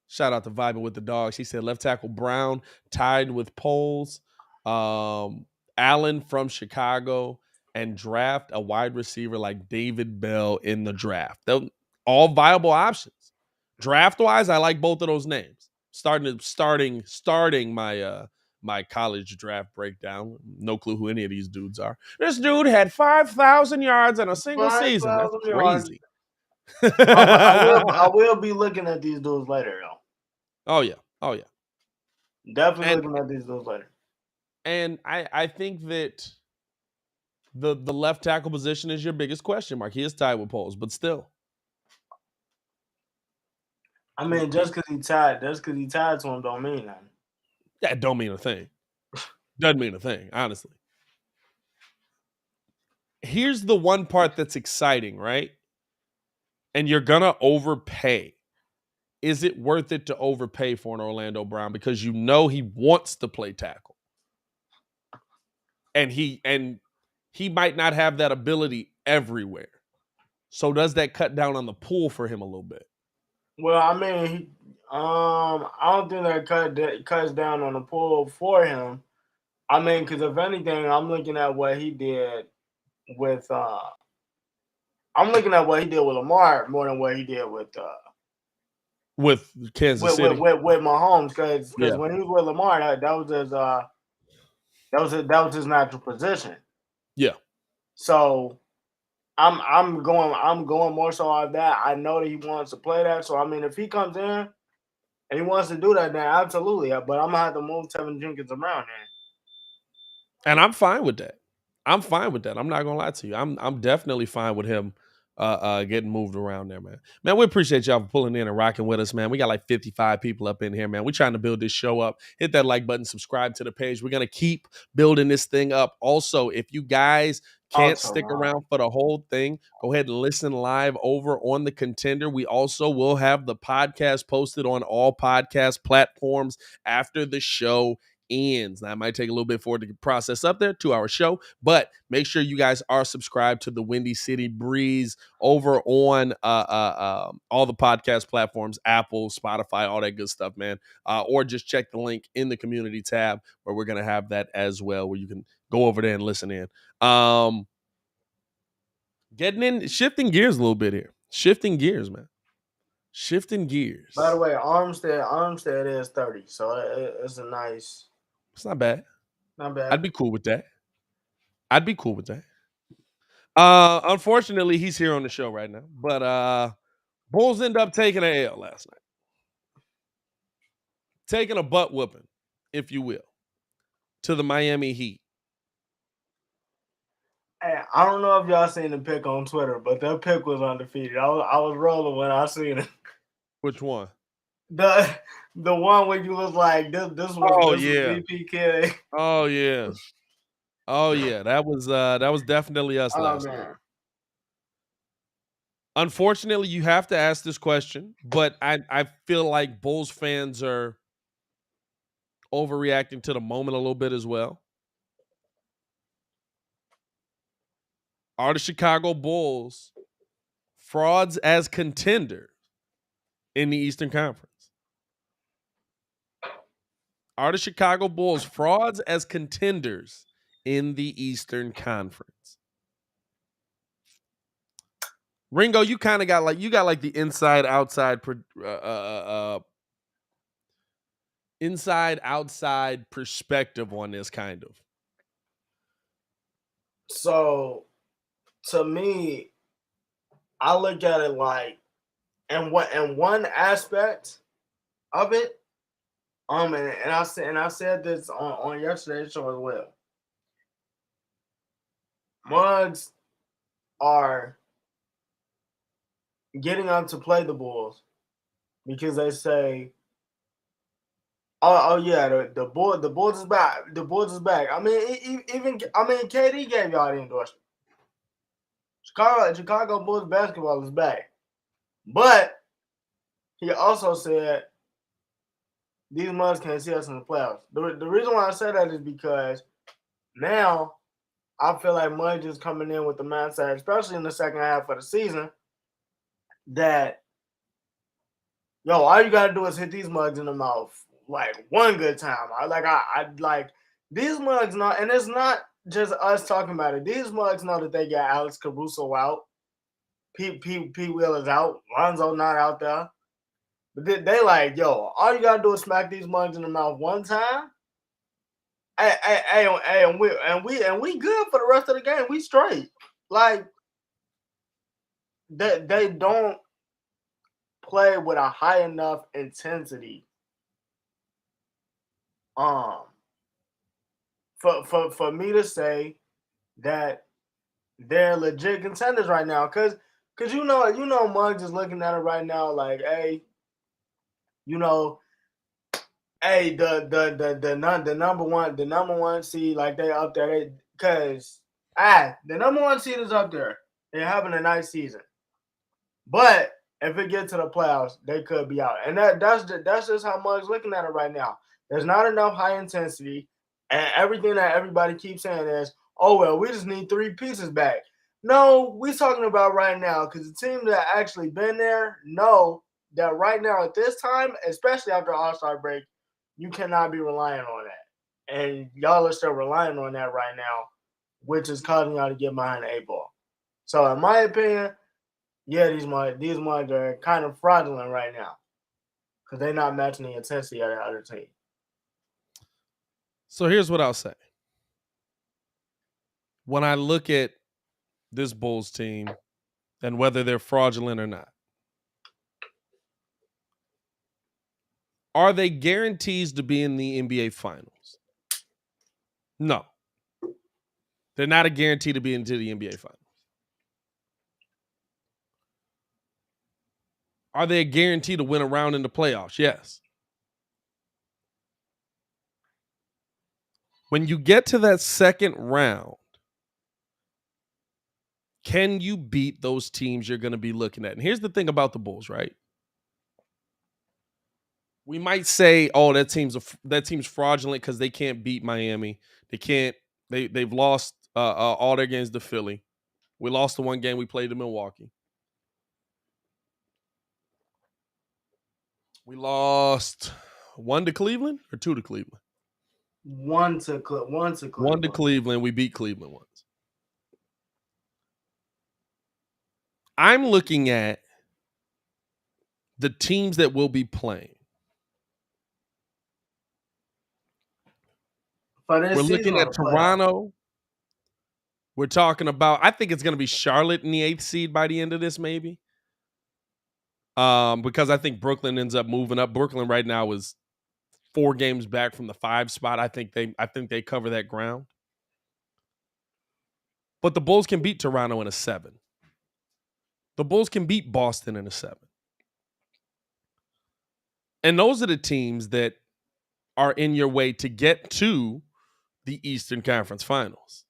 Shout out to Vibing with the Dogs. He said left tackle Brown tied with Poles, Allen from Chicago, and draft a wide receiver like David Bell in the draft. They're all viable options. Draft wise, I like both of those names. Starting my college draft breakdown. No clue who any of these dudes are. This dude had 5,000 yards in a single season. That's crazy. I will be looking at these dudes later, though. Oh yeah. Definitely looking at these dudes later. And I think that the left tackle position is your biggest question mark. He is tied with Poles, but still. I mean, just because he tied to him don't mean nothing. That don't mean a thing. Doesn't mean a thing, honestly. Here's the one part that's exciting, right? And you're gonna overpay. Is it worth it to overpay for an Orlando Brown? Because you know he wants to play tackle. And he might not have that ability everywhere. So does that cut down on the pool for him a little bit? Well, I mean, I don't think that cuts down on the pool for him. I mean, because if anything, I'm looking at what he did with Lamar more than what he did with Kansas City, with Mahomes, because when he was with Lamar, that was his natural position. Yeah. So I'm going more so on that. I know that he wants to play that. So I mean, if he comes in and he wants to do that, then absolutely. But I'm gonna have to move Tevin Jenkins around there. And I'm fine with that. I'm not gonna lie to you. I'm definitely fine with him getting moved around there, man. Man, we appreciate y'all for pulling in and rocking with us, man. We got like 55 people up in here, man. We're trying to build this show up. Hit that like button, subscribe to the page. We're gonna keep building this thing up. Also, if you guys can't stick around for the whole thing, go ahead and listen live over on the Contender. We also will have the podcast posted on all podcast platforms after the show ends. Now, it might take a little bit for it to process up there, 2-hour show, but make sure you guys are subscribed to the Windy City Breeze over on all the podcast platforms, Apple, Spotify, all that good stuff, man. Or just check the link in the community tab where we're going to have that as well, where you can go over there and listen in. Shifting gears a little bit here. Shifting gears, man. Shifting gears. By the way, Armstead is 30, so it's a nice. It's not bad. Not bad. I'd be cool with that. Unfortunately, he's here on the show right now. But Bulls end up taking an L last night. Taking a butt whooping, if you will, to the Miami Heat. Hey, I don't know if y'all seen the pick on Twitter, but that pick was undefeated. I was rolling when I seen it. Which one? The one where you was like, this was VPK. Oh yeah. That was definitely us last night. Unfortunately, you have to ask this question, but I feel like Bulls fans are overreacting to the moment a little bit as well. Are the Chicago Bulls frauds as contenders in the Eastern Conference? Are the Chicago Bulls frauds as contenders in the Eastern Conference? Ringo, you kind of got like the inside outside perspective on this kind of. So to me, I look at it like, and one aspect of it, and I said this on yesterday's show as well. Mugs are getting up to play the Bulls because they say, "Oh yeah, the Bulls is back. The Bulls is back." I mean, KD gave y'all the endorsement. Chicago Bulls basketball is back, but he also said these Mugs can't see us in the playoffs. The reason why I say that is because now I feel like Mudge is coming in with the mindset, especially in the second half of the season, that, all you got to do is hit these Mugs in the mouth like one good time. I like these Mugs know, and it's not just us talking about it. These Mugs know that they got Alex Caruso out, Pete Wheeler's out, Lonzo not out there. But they like, all you got to do is smack these Mugs in the mouth one time. And we good for the rest of the game. We straight. Like they don't play with a high enough intensity. For me to say that they're legit contenders right now, because Muggs is looking at it right now like, hey, the number one seed, like they up there, because the number one seed is up there. They're having a nice season, but if it gets to the playoffs, they could be out, and that's just how Muggs looking at it right now. There's not enough high intensity, and everything that everybody keeps saying is, oh well, we just need 3 pieces back. No, we're talking about right now, because the team that actually been there know that right now at this time, especially after All-Star break, you cannot be relying on that. And y'all are still relying on that right now, which is causing y'all to get behind the 8 ball. So in my opinion, these Mugs are kind of fraudulent right now because they're not matching the intensity of the other team. So here's what I'll say. When I look at this Bulls team and whether they're fraudulent or not, are they guarantees to be in the NBA Finals? No. They're not a guarantee to be into the NBA Finals. Are they a guarantee to win a round in the playoffs? Yes. When you get to that second round, can you beat those teams you're going to be looking at? And here's the thing about the Bulls, right? We might say, oh, that team's fraudulent because they can't beat Miami. They've lost all their games to Philly. We lost the one game we played to Milwaukee. We lost 1 to Cleveland or 2 to Cleveland? One to Cleveland. 1 to Cleveland. We beat Cleveland once. I'm looking at the teams that will be playing. We're looking at Toronto. We're talking about, I think it's going to be Charlotte in the 8th seed by the end of this, maybe. Because I think Brooklyn ends up moving up. Brooklyn right now is 4 games back from the 5 spot. I think they cover that ground. But the Bulls can beat Toronto in a 7. The Bulls can beat Boston in a 7. And those are the teams that are in your way to get to the Eastern Conference Finals.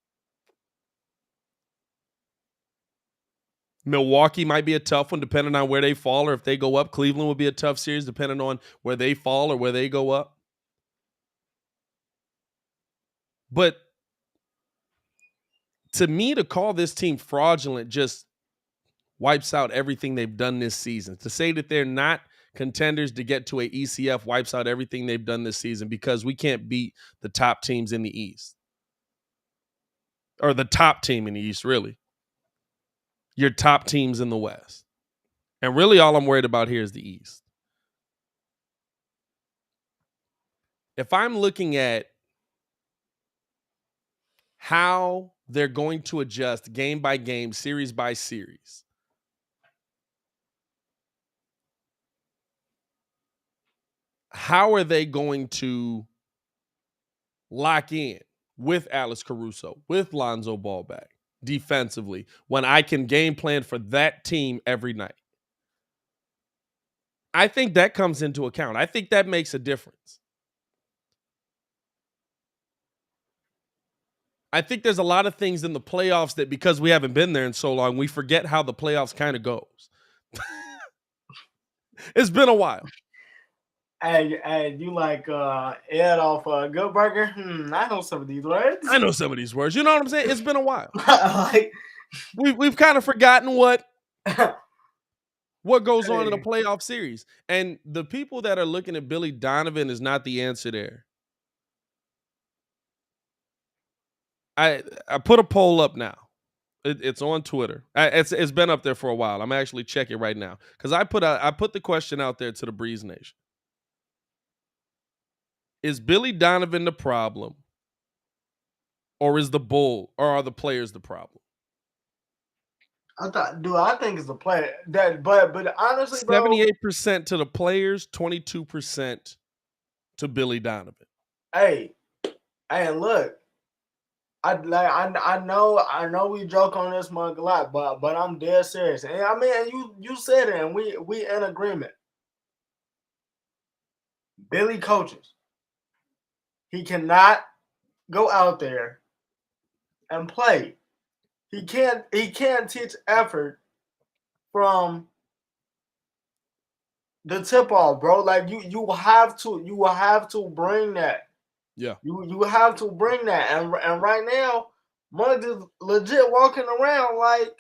Milwaukee might be a tough one depending on where they fall or if they go up. Cleveland will be a tough series depending on where they fall or where they go up. But to me, to call this team fraudulent just wipes out everything they've done this season. To say that they're not contenders to get to a ECF wipes out everything they've done this season because we can't beat the top teams in the East. Or the top team in the East, really. Your top teams in the West. And really all I'm worried about here is the East. If I'm looking at how they're going to adjust game by game, series by series, how are they going to lock in with Alex Caruso, with Lonzo Ball back defensively when I can game plan for that team every night? I think that comes into account. I think that makes a difference. I think there's a lot of things in the playoffs that because we haven't been there in so long, we forget how the playoffs kind of goes. It's been a while. Hey, you like Ed off Good Burger? I know some of these words. I know some of these words. You know what I'm saying? It's been a while. Like, we've kind of forgotten what goes on in a playoff series. And the people that are looking at Billy Donovan is not the answer there. I put a poll up now. It's on Twitter. It's been up there for a while. I'm actually checking right now because I put the question out there to the Breeze Nation. Is Billy Donovan the problem, or is the Bull, or are the players the problem? I think it's the player that, but honestly, 78% to the players, 22% to Billy Donovan. Hey, look. I know we joke on this mug a lot, but I'm dead serious. And I mean, you said it, and we in agreement. Billy coaches. He cannot go out there and play. He can't teach effort from the tip off, bro. Like you have to bring that. Yeah. You have to bring that. And right now, Muggs is legit walking around like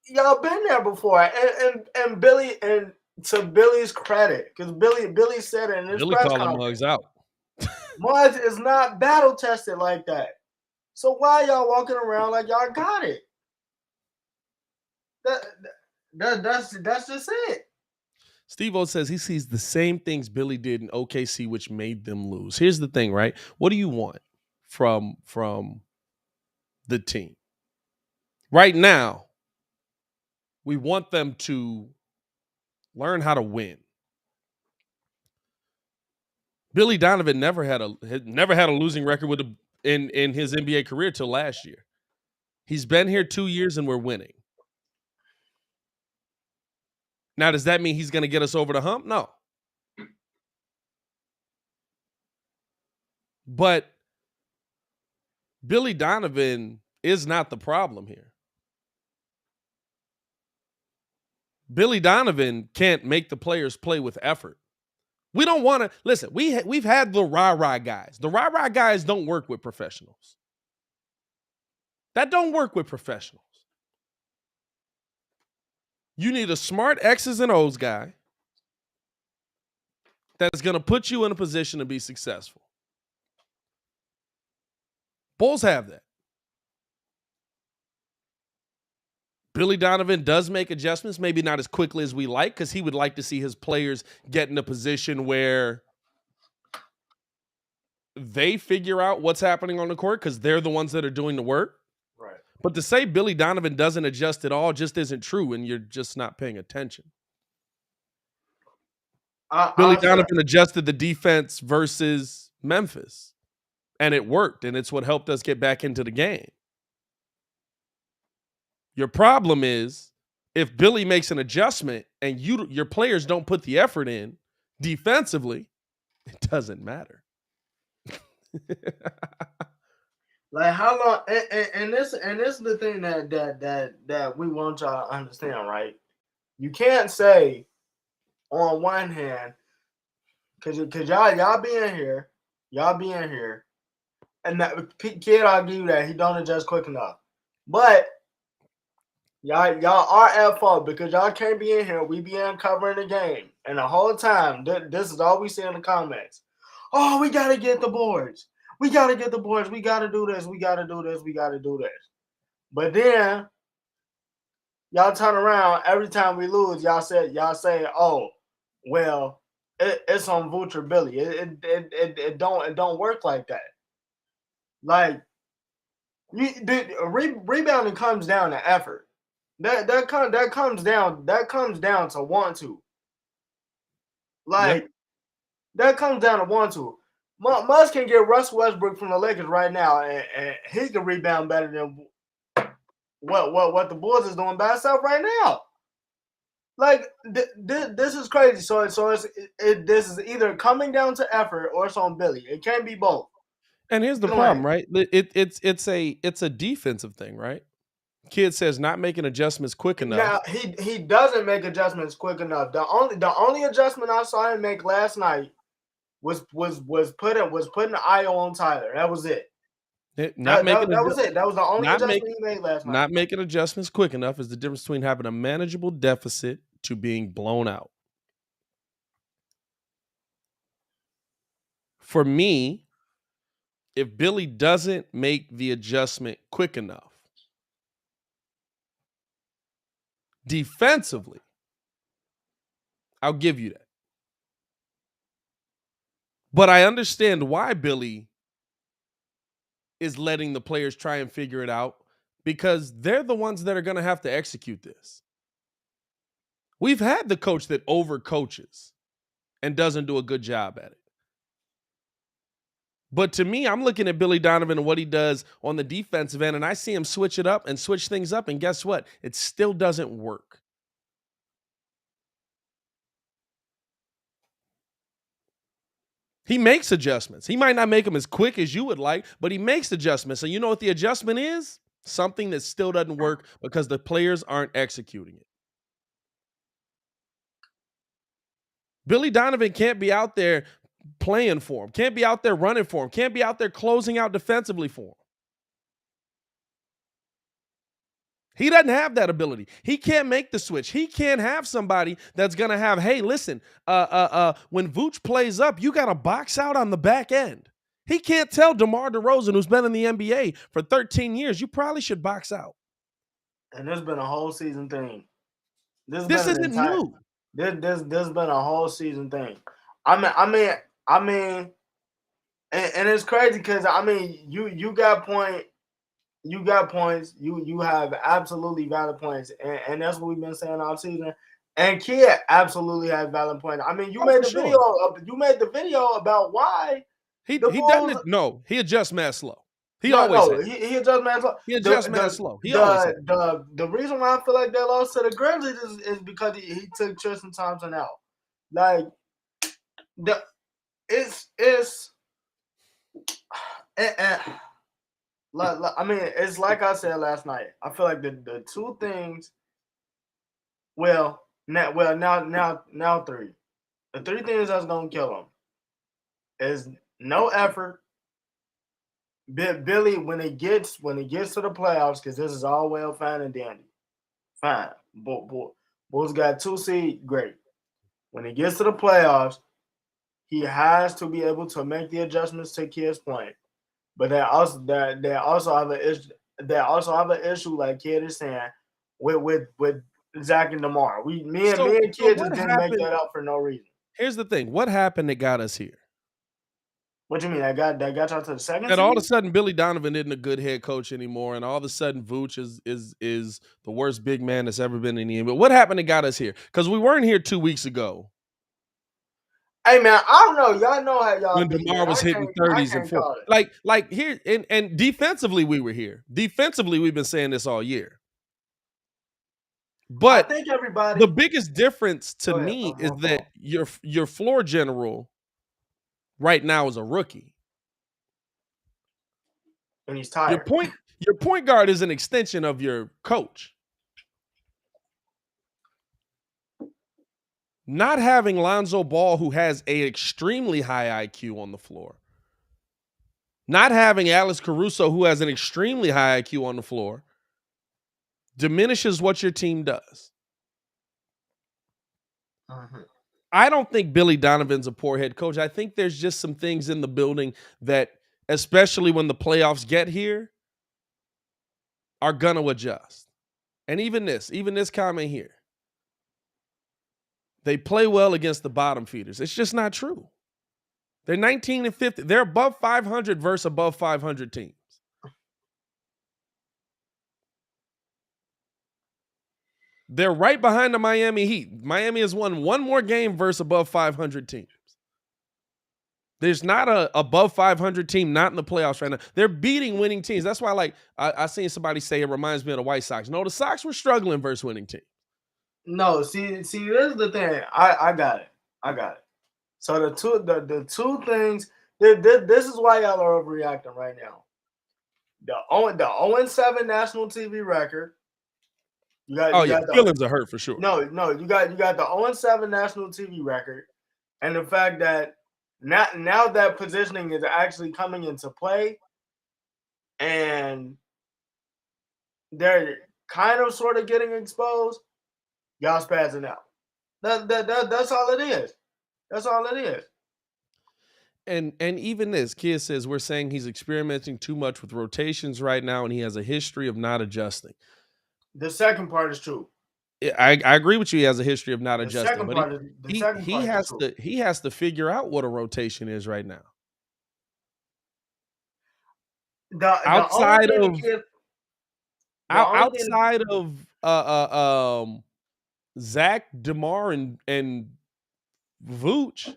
y'all been there before. And Billy, and to Billy's credit, because Billy said it in his press conference. Calling Muggs out. Muggs is not battle tested like that. So why y'all walking around like y'all got it? That's just it. Steve-O says he sees the same things Billy did in OKC, which made them lose. Here's the thing, right? What do you want from the team? Right now, we want them to learn how to win. Billy Donovan never had a losing record in his NBA career till last year. He's been here 2 years and we're winning. Now, does that mean he's going to get us over the hump? No. But Billy Donovan is not the problem here. Billy Donovan can't make the players play with effort. We don't want to listen. We've had the rah-rah guys. The rah-rah guys don't work with professionals. That don't work with professionals. You need a smart X's and O's guy that's going to put you in a position to be successful. Bulls have that. Billy Donovan does make adjustments, maybe not as quickly as we like, because he would like to see his players get in a position where they figure out what's happening on the court because they're the ones that are doing the work. Right. But to say Billy Donovan doesn't adjust at all just isn't true, and you're just not paying attention. Billy Donovan adjusted the defense versus Memphis, and it worked, and it's what helped us get back into the game. Your problem is if Billy makes an adjustment and your players don't put the effort in defensively, it doesn't matter. Like how long? And this is the thing that we want y'all to understand, right? You can't say on one hand, cause y'all being here, and that kid, I'll give you that he don't adjust quick enough, but y'all are at fault because y'all can't be in here. We be in covering the game, and the whole time this is all we see in the comments. Oh, we gotta get the boards. We gotta get the boards. We gotta do this. We gotta do this. We gotta do this. But then y'all turn around every time we lose. Y'all say, oh, well, it's on Vooch or Billy. It don't work like that. Like rebounding comes down to effort. That comes down to want to. Like Yep. that comes down to want to. Musk can get Russell Westbrook from the Lakers right now, and he can rebound better than what the Bulls is doing by itself right now. Like this is crazy. So this is either coming down to effort or it's on Billy. It can't be both. And here's the problem, right? It's a defensive thing, right? Kid says not making adjustments quick enough. Now he doesn't make adjustments quick enough. The only adjustment I saw him make last night was putting the IO on Tyler. That was it. That was it. That was the only adjustment he made last night. Not making adjustments quick enough is the difference between having a manageable deficit to being blown out. For me, if Billy doesn't make the adjustment quick enough, defensively, I'll give you that. But I understand why Billy is letting the players try and figure it out because they're the ones that are going to have to execute this. We've had the coach that overcoaches and doesn't do a good job at it. But to me, I'm looking at Billy Donovan and what he does on the defensive end, and I see him switch it up and switch things up, and guess what? It still doesn't work. He makes adjustments. He might not make them as quick as you would like, but he makes adjustments. And you know what the adjustment is? Something that still doesn't work because the players aren't executing it. Billy Donovan can't be out there playing for him, can't be out there running for him, can't be out there closing out defensively for him. He doesn't have that ability. He can't make the switch. He can't have somebody that's going to have, hey, listen, when Vooch plays up, you got to box out on the back end. He can't tell DeMar DeRozan, who's been in the NBA for 13 years, you probably should box out. And there's been a whole season thing. This isn't new. There's been a whole season thing. I mean, and it's crazy because you got points. You have absolutely valid points, and that's what we've been saying all season. And Kid absolutely has valid points. I mean, you made the video about why he doesn't. No, he adjusts mad slow. He adjusts mad slow. He adjusts mad slow. The reason why I feel like they lost to the Grizzlies is because he took Tristan Thompson out. Like it's. I mean, it's like I said last night. I feel like the two things. Now three. The three things that's gonna kill him is no effort. Billy, when it gets to the playoffs, because this is all well fine and dandy. Fine. Bulls got 2 seed, great. When it gets to the playoffs, he has to be able to make the adjustments to Kid's point. But they also have an issue, like Kid is saying, with Zach and DeMar. Me and Kid just didn't make that up for no reason. Here's the thing. What happened that got us here? What do you mean? I got y'all to the second And seed? all of a sudden, Billy Donovan isn't a good head coach anymore, and all of a sudden, Vooch is the worst big man that's ever been in the NBA. What happened that got us here? Because we weren't here 2 weeks ago. Hey man, I don't know. Y'all know how y'all When be. DeMar was hitting 30s and 40s. Like here, and defensively, we were here. Defensively, we've been saying this all year. But I think everybody. The biggest difference to me is that your floor general right now is a rookie. And he's tired. Your point guard is an extension of your coach. Not having Lonzo Ball, who has an extremely high IQ on the floor. Not having Alex Caruso, who has an extremely high IQ on the floor, diminishes what your team does. I don't think Billy Donovan's a poor head coach. I think there's just some things in the building that, especially when the playoffs get here, are going to adjust. And even this comment here. They play well against the bottom feeders. It's just not true. They're 19 and 50. They're above 500 versus above 500 teams. They're right behind the Miami Heat. Miami has won one more game versus above 500 teams. There's not a above 500 team not in the playoffs right now. They're beating winning teams. That's why, I seen somebody say it reminds me of the White Sox. No, the Sox were struggling versus winning teams. No, see, this is the thing. I got it. So the two things. This is why y'all are overreacting right now. The 0-7 national TV record. Feelings are hurt for sure. No, you got the 0-7 national TV record, and the fact that now that positioning is actually coming into play, and they're kind of sort of getting exposed. Y'all spazzing out. That's all it is. That's all it is. And even this kid says we're saying he's experimenting too much with rotations right now, and he has a history of not adjusting. The second part is true. I agree with you. He has a history of not adjusting, but he has to figure out what a rotation is right now. Outside of Zach, DeMar, and Vooch,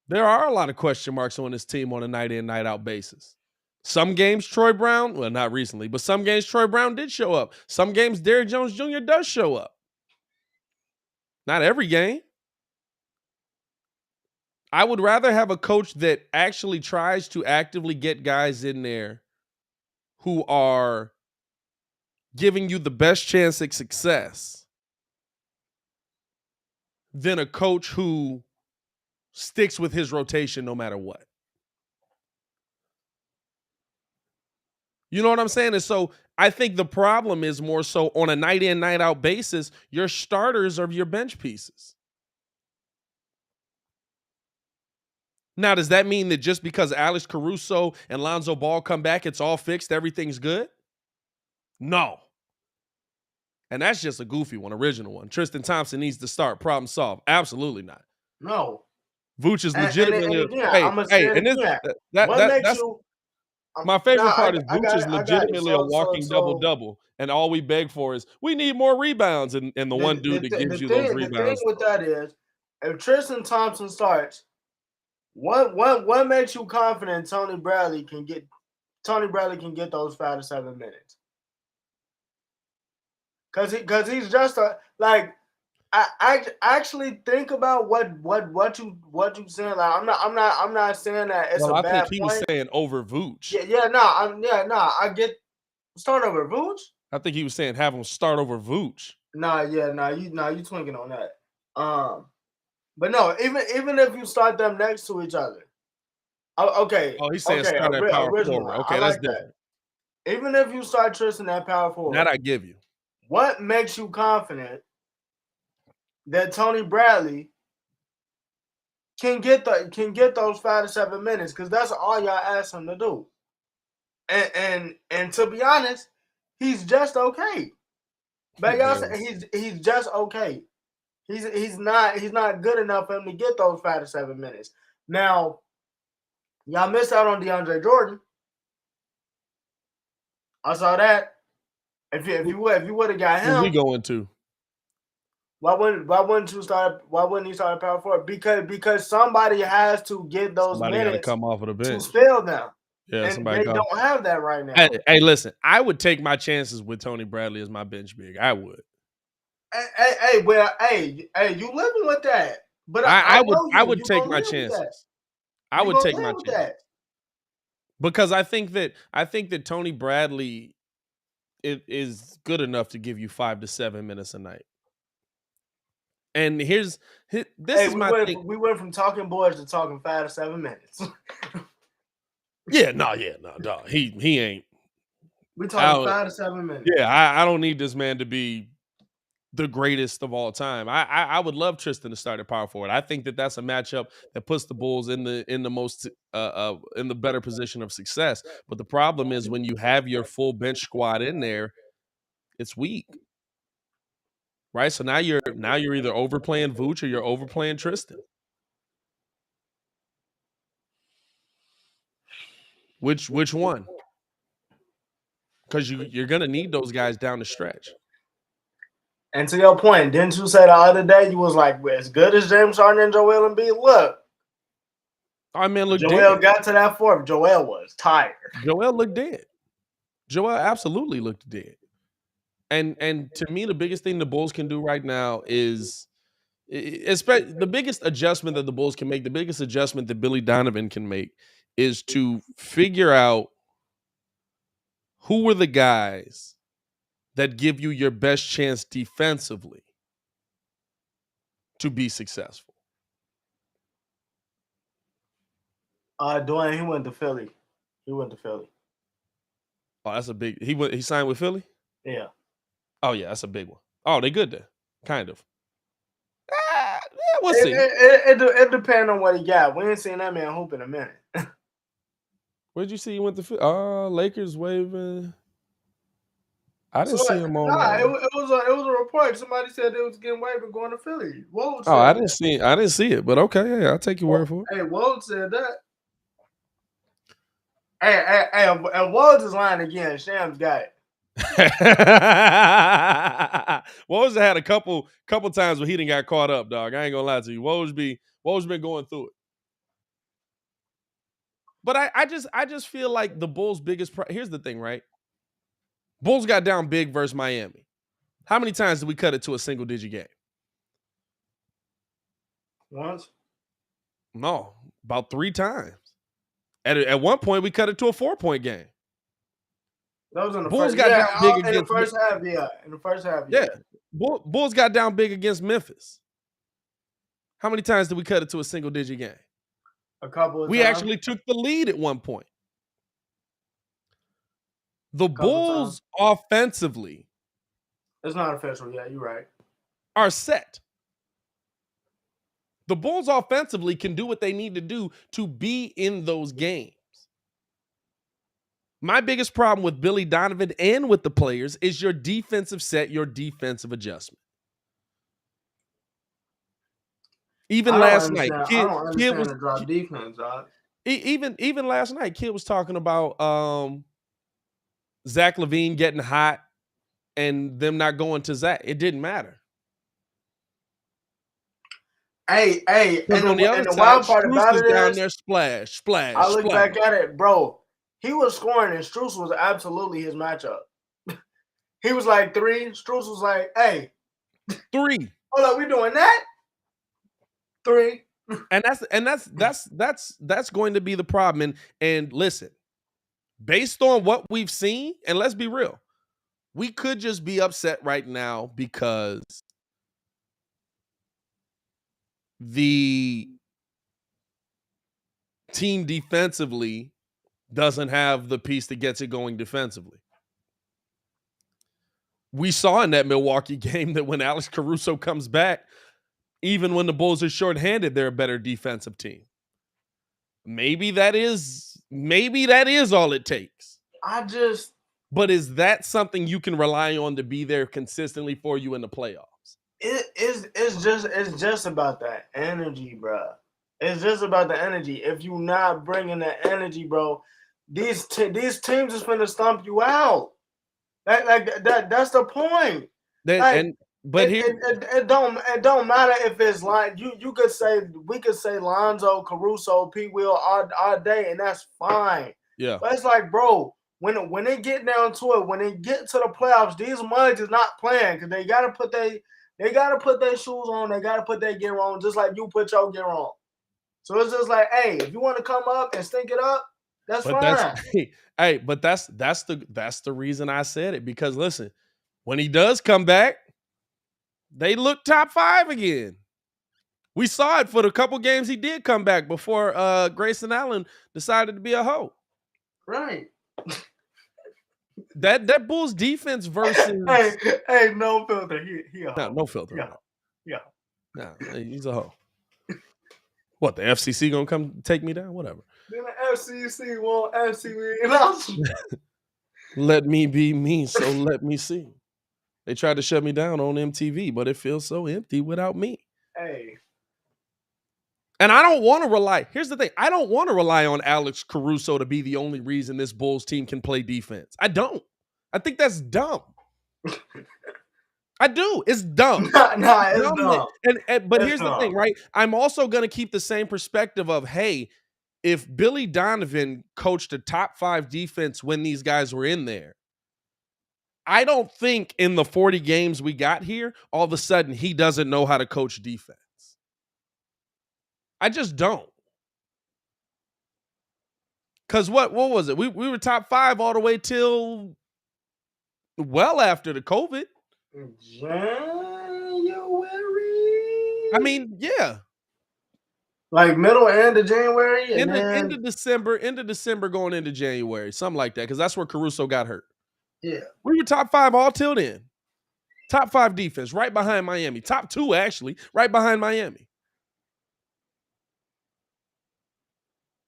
there are a lot of question marks on this team on a night in, night out basis. Some games, Troy Brown, well, not recently, but some games Troy Brown did show up. Some games Derrick Jones Jr. does show up. Not every game. I would rather have a coach that actually tries to actively get guys in there who are giving you the best chance at success than a coach who sticks with his rotation no matter what. You know what I'm saying? And so I think the problem is more so on a night in, night out basis, your starters are your bench pieces. Now, does that mean that just because Alex Caruso and Lonzo Ball come back, it's all fixed, everything's good? No. And that's just a goofy one, original one. Tristan Thompson needs to start, problem solved. Absolutely not. No. Vooch is legitimately my favorite part is Vooch is legitimately a walking double-double, and all we beg for is we need more rebounds, and the one dude that gives you those rebounds. The thing with that is, if Tristan Thompson starts, what makes you confident Tony Bradley can get those 5 to 7 minutes? Because he's just I actually think about what you saying. Like I'm not saying that it's a bad point. I think he was saying over Vooch. I get start over Vooch. I think he was saying have him start over Vooch. You twinking on that. But no, even if you start them next to each other. Okay. Oh, he's saying start at power forward. Okay, that's different. Even if you start Tristan at power forward. That I give you. What makes you confident that Tony Bradley can get those 5 to 7 minutes? Because that's all y'all ask him to do. And to be honest, he's just okay. But y'all say he's just okay. He's not good enough for him to get those 5 to 7 minutes. Now, y'all missed out on DeAndre Jordan. I saw that. If you would have got him, who's he going to? why wouldn't he start at power forward? Because somebody has to get those Somebody got to minutes come off of the to bench. fill them. Yeah, And somebody they don't have that right now. Hey, listen, I would take my chances with Tony Bradley as my bench big. I would. Hey, you living with that? But I would take my chances. I would take my chances because I think that Tony Bradley is good enough to give you 5 to 7 minutes a night. And this is my thing. We went from talking boys to talking 5 to 7 minutes. No, dog. He ain't. We talking 5 to 7 minutes. Yeah, I don't need this man to be the greatest of all time. I would love Tristan to start at power forward. I think that that's a matchup that puts the Bulls in the most in the better position of success. But the problem is when you have your full bench squad in there, it's weak. Right? So now you're either overplaying Vooch or you're overplaying Tristan. Which one? Because you're gonna need those guys down the stretch. And to your point, didn't you say the other day you was like, as good as James Harden and Joel Embiid look? I mean, look, Joel got to that fourth. Joel was tired. Joel looked dead. Joel absolutely looked dead. And to me, the biggest thing the Bulls can do right now is, especially the biggest adjustment that the Bulls can make, the biggest adjustment that Billy Donovan can make is to figure out who are the guys that give you your best chance defensively to be successful. Dwayne, he went to Philly. Oh, that's a big. He signed with Philly? Yeah. Oh yeah, that's a big one. Oh, they good there, kind of. Yeah, we'll see. It depends on what he got. We ain't seen that man hoop in a minute. Where'd you see he went to Philly? Lakers waving. I didn't see him on. It was a report. Somebody said they was getting waived going to Philly. Woj said I didn't see it, but okay, yeah, I'll take your word for it. Hey, Woj said that. Hey, and Woj is lying again. Shams got it. Woj had a couple times where he didn't got caught up, dog. I ain't gonna lie to you. Woj been going through it. But I just feel like the Bulls' biggest here's the thing, right? Bulls got down big versus Miami. How many times did we cut it to a single-digit game? Once? No, about 3 times. At one point, we cut it to a 4-point game. That was in the Bulls first, got down big in the first half, yeah. In the first half, yeah. Bulls got down big against Memphis. How many times did we cut it to a single-digit game? A couple of we times. Actually took the lead at one point. The Bulls offensively, it's not official. Yeah, you're right, are set. The Bulls offensively can do what they need to do to be in those games. My biggest problem with Billy Donovan and with the players is your defensive set, your defensive adjustment. Even last night, Kid was the drop defense. Even last night, Kid was talking about Zach LaVine getting hot and them not going to Zach. It didn't matter. Hey, and on the other side, wild part about it is down there, splash. I look back at it, bro. He was scoring, and Strus was absolutely his matchup. He was like 3. Strus was like, hey, 3. Hold up, we doing that? 3. And that's going to be the problem. And listen, based on what we've seen, and let's be real, we could just be upset right now because the team defensively doesn't have the piece that gets it going defensively. We saw in that Milwaukee game that when Alex Caruso comes back, even when the Bulls are shorthanded, they're a better defensive team. Maybe that is all it takes. I just But is that something you can rely on to be there consistently for you in the playoffs? It's just about that energy, bro. It's just about the energy. If you're not bringing the energy, bro, these teams is finna stomp you out. That's the point. It don't matter if it's like you could say we could say Lonzo, Caruso, P. Will all day, and that's fine. Yeah. But it's like, bro, when they get down to it, when they get to the playoffs, these mugs is not playing because they gotta put their shoes on, they gotta put their gear on, just like you put your gear on. So it's just like, hey, if you want to come up and stink it up, that's fine. But that's the reason I said it, because listen, when he does come back, they look top 5 again. We saw it for the couple games he did come back before Grayson Allen decided to be a hoe. Right. That Bulls defense versus hey, no filter. He a hoe. No filter. Yeah. No, he's a hoe. What, the FCC gonna come take me down? Whatever. Then the FCC won't FC me. Let me be me, so let me see. They tried to shut me down on MTV, but it feels so empty without me. Hey. And I don't want to rely. Here's the thing. I don't want to rely on Alex Caruso to be the only reason this Bulls team can play defense. I don't. I think that's dumb. I do. It's dumb. It's dumb. But here's the thing, right? I'm also going to keep the same perspective of, hey, if Billy Donovan coached a top 5 defense when these guys were in there, I don't think in the 40 games we got here, all of a sudden he doesn't know how to coach defense. I just don't. Because what was it? We were top 5 all the way till well after the COVID. January. I mean, yeah. Like middle end of January? End of December going into January. Something like that. Because that's where Caruso got hurt. Yeah. We were top 5 all till then. Top 5 defense, right behind Miami. Top 2, actually, right behind Miami.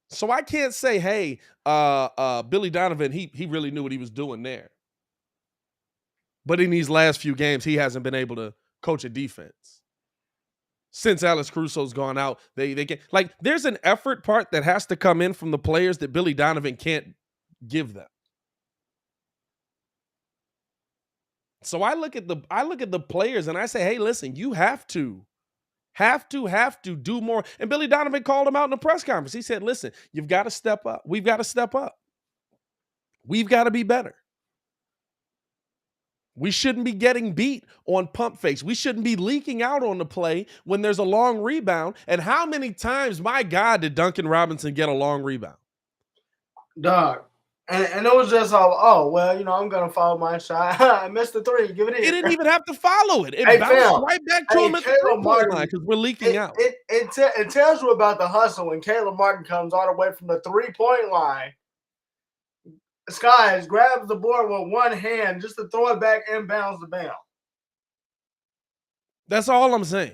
So I can't say, hey, Billy Donovan, he really knew what he was doing there. But in these last few games, he hasn't been able to coach a defense. Since Alex Caruso's gone out, they can, like, there's an effort part that has to come in from the players that Billy Donovan can't give them. So I look at the players and I say, hey, listen, you have to do more. And Billy Donovan called him out in the press conference. He said, listen, you've got to step up. We've got to step up. We've got to be better. We shouldn't be getting beat on pump fakes. We shouldn't be leaking out on the play when there's a long rebound. And how many times, my God, did Duncan Robinson get a long rebound? Dog. And it was just all, well, I'm going to follow my shot. I missed the 3. Give it in. He didn't even have to follow it. It bounced right back to him at the 3-point line because we're leaking out. It tells you about the hustle when Caleb Martin comes all the way from the 3-point line. Skies grabs the board with one hand just to throw it back inbounds the bounce. That's all I'm saying.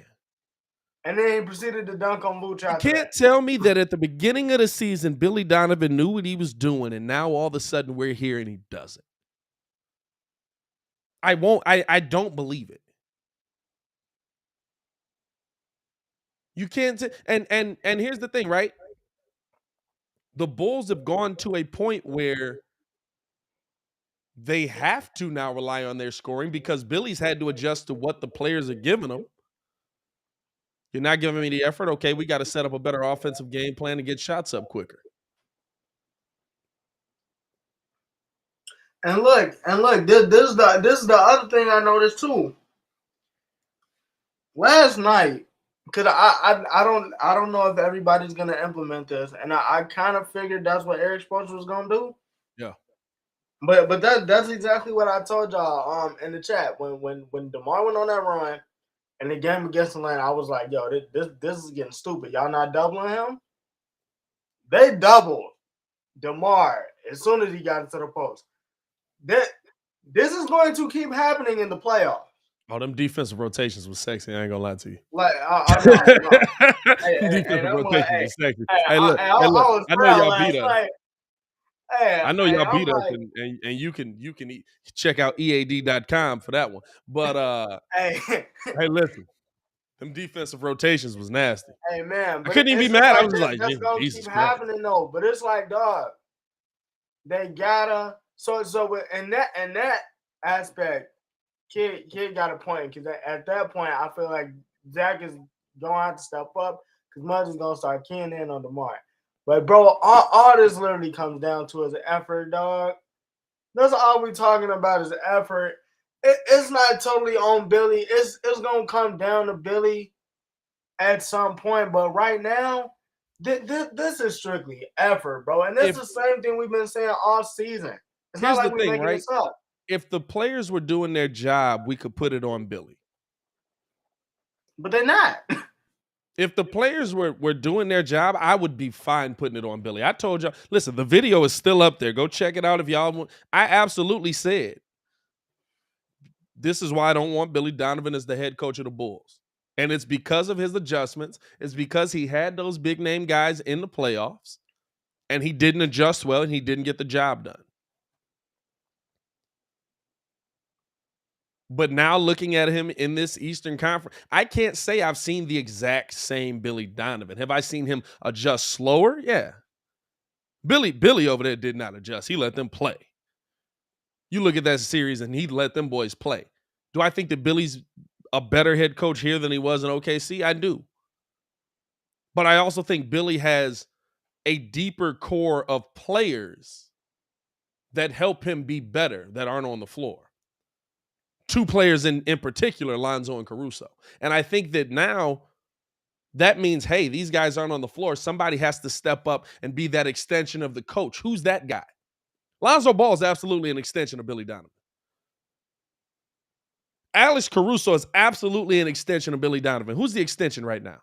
And then he proceeded to dunk on Vooch. You can't tell me that at the beginning of the season, Billy Donovan knew what he was doing, and now all of a sudden we're here and he doesn't. I don't believe it. You can't and here's the thing, right? The Bulls have gone to a point where they have to now rely on their scoring because Billy's had to adjust to what the players are giving them. You're not giving me the effort. Okay, we got to set up a better offensive game plan to get shots up quicker. And look, this is the other thing I noticed too. Last night, because I don't know if everybody's gonna implement this, and I kind of figured that's what Eric Spoelstra was gonna do. Yeah. But that's exactly what I told y'all in the chat when DeMar went on that run. In the game against Atlanta, I was like, yo, this is getting stupid. Y'all not doubling him? They doubled DeMar as soon as he got into the post. This is going to keep happening in the playoffs. Oh, them defensive rotations was sexy. I ain't gonna lie to you. Like, Defensive rotations was sexy. Hey, look, I know y'all beat us. I know y'all I'm beat us, like, and you can check out EAD.com for that one. But hey, hey, listen, them defensive rotations was nasty. hey, man, I but couldn't even be it's just mad. I like was like, that's gonna keep Jesus Christ. happening though. But it's like, dog, they gotta. So in that aspect, kid got a point because at that point, I feel like Zach is gonna have to step up because Mudge is gonna start keying in on DeMar. But bro, all this literally comes down to is effort, dog. That's all we talking about is effort. It's not totally on Billy. It's gonna come down to Billy at some point. But right now, this is strictly effort, bro. And this is the same thing we've been saying all season. It's not Here's like the we're thing, making right? this up. If the players were doing their job, we could put it on Billy. But they're not. If the players were doing their job, I would be fine putting it on Billy. I told y'all, listen, the video is still up there. Go check it out if y'all want. I absolutely said, this is why I don't want Billy Donovan as the head coach of the Bulls. And it's because of his adjustments. It's because he had those big name guys in the playoffs, and he didn't adjust well, and he didn't get the job done. But now looking at him in this Eastern Conference, I can't say I've seen the exact same Billy Donovan. Have I seen him adjust slower? Yeah. Billy over there did not adjust. He let them play. You look at that series and he let them boys play. Do I think that Billy's a better head coach here than he was in OKC? I do. But I also think Billy has a deeper core of players that help him be better that aren't on the floor. Two players in particular, Lonzo and Caruso. And I think that now that means, hey, these guys aren't on the floor. Somebody has to step up and be that extension of the coach. Who's that guy? Lonzo Ball is absolutely an extension of Billy Donovan. Alex Caruso is absolutely an extension of Billy Donovan. Who's the extension right now?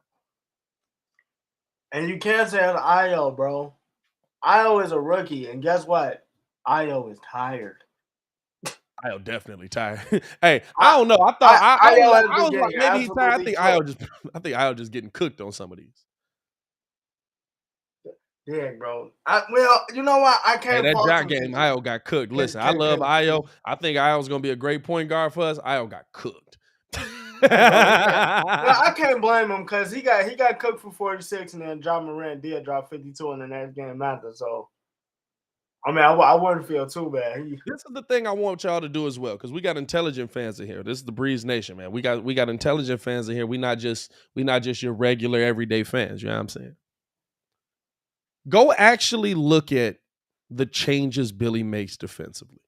And you can't say it's Io, bro. Io is a rookie. And guess what? Io is tired. Io definitely tired. Hey, I don't know. I was like, maybe he's tired. I think Io just getting cooked on some of these. Yeah, bro. Well, you know what? I can't. Hey, that jock game, Io got cooked. Listen, I love Io. I think Io's gonna be a great point guard for us. Io got cooked. I can't blame him because he got cooked for 46, and then John Morant did drop 52 in the next game after. So, I mean, I wouldn't feel too bad. This is the thing I want y'all to do as well, because we got intelligent fans in here. This is the Breeze Nation, man. We got intelligent fans in here. We not just your regular everyday fans. You know what I'm saying? Go actually look at the changes Billy makes defensively.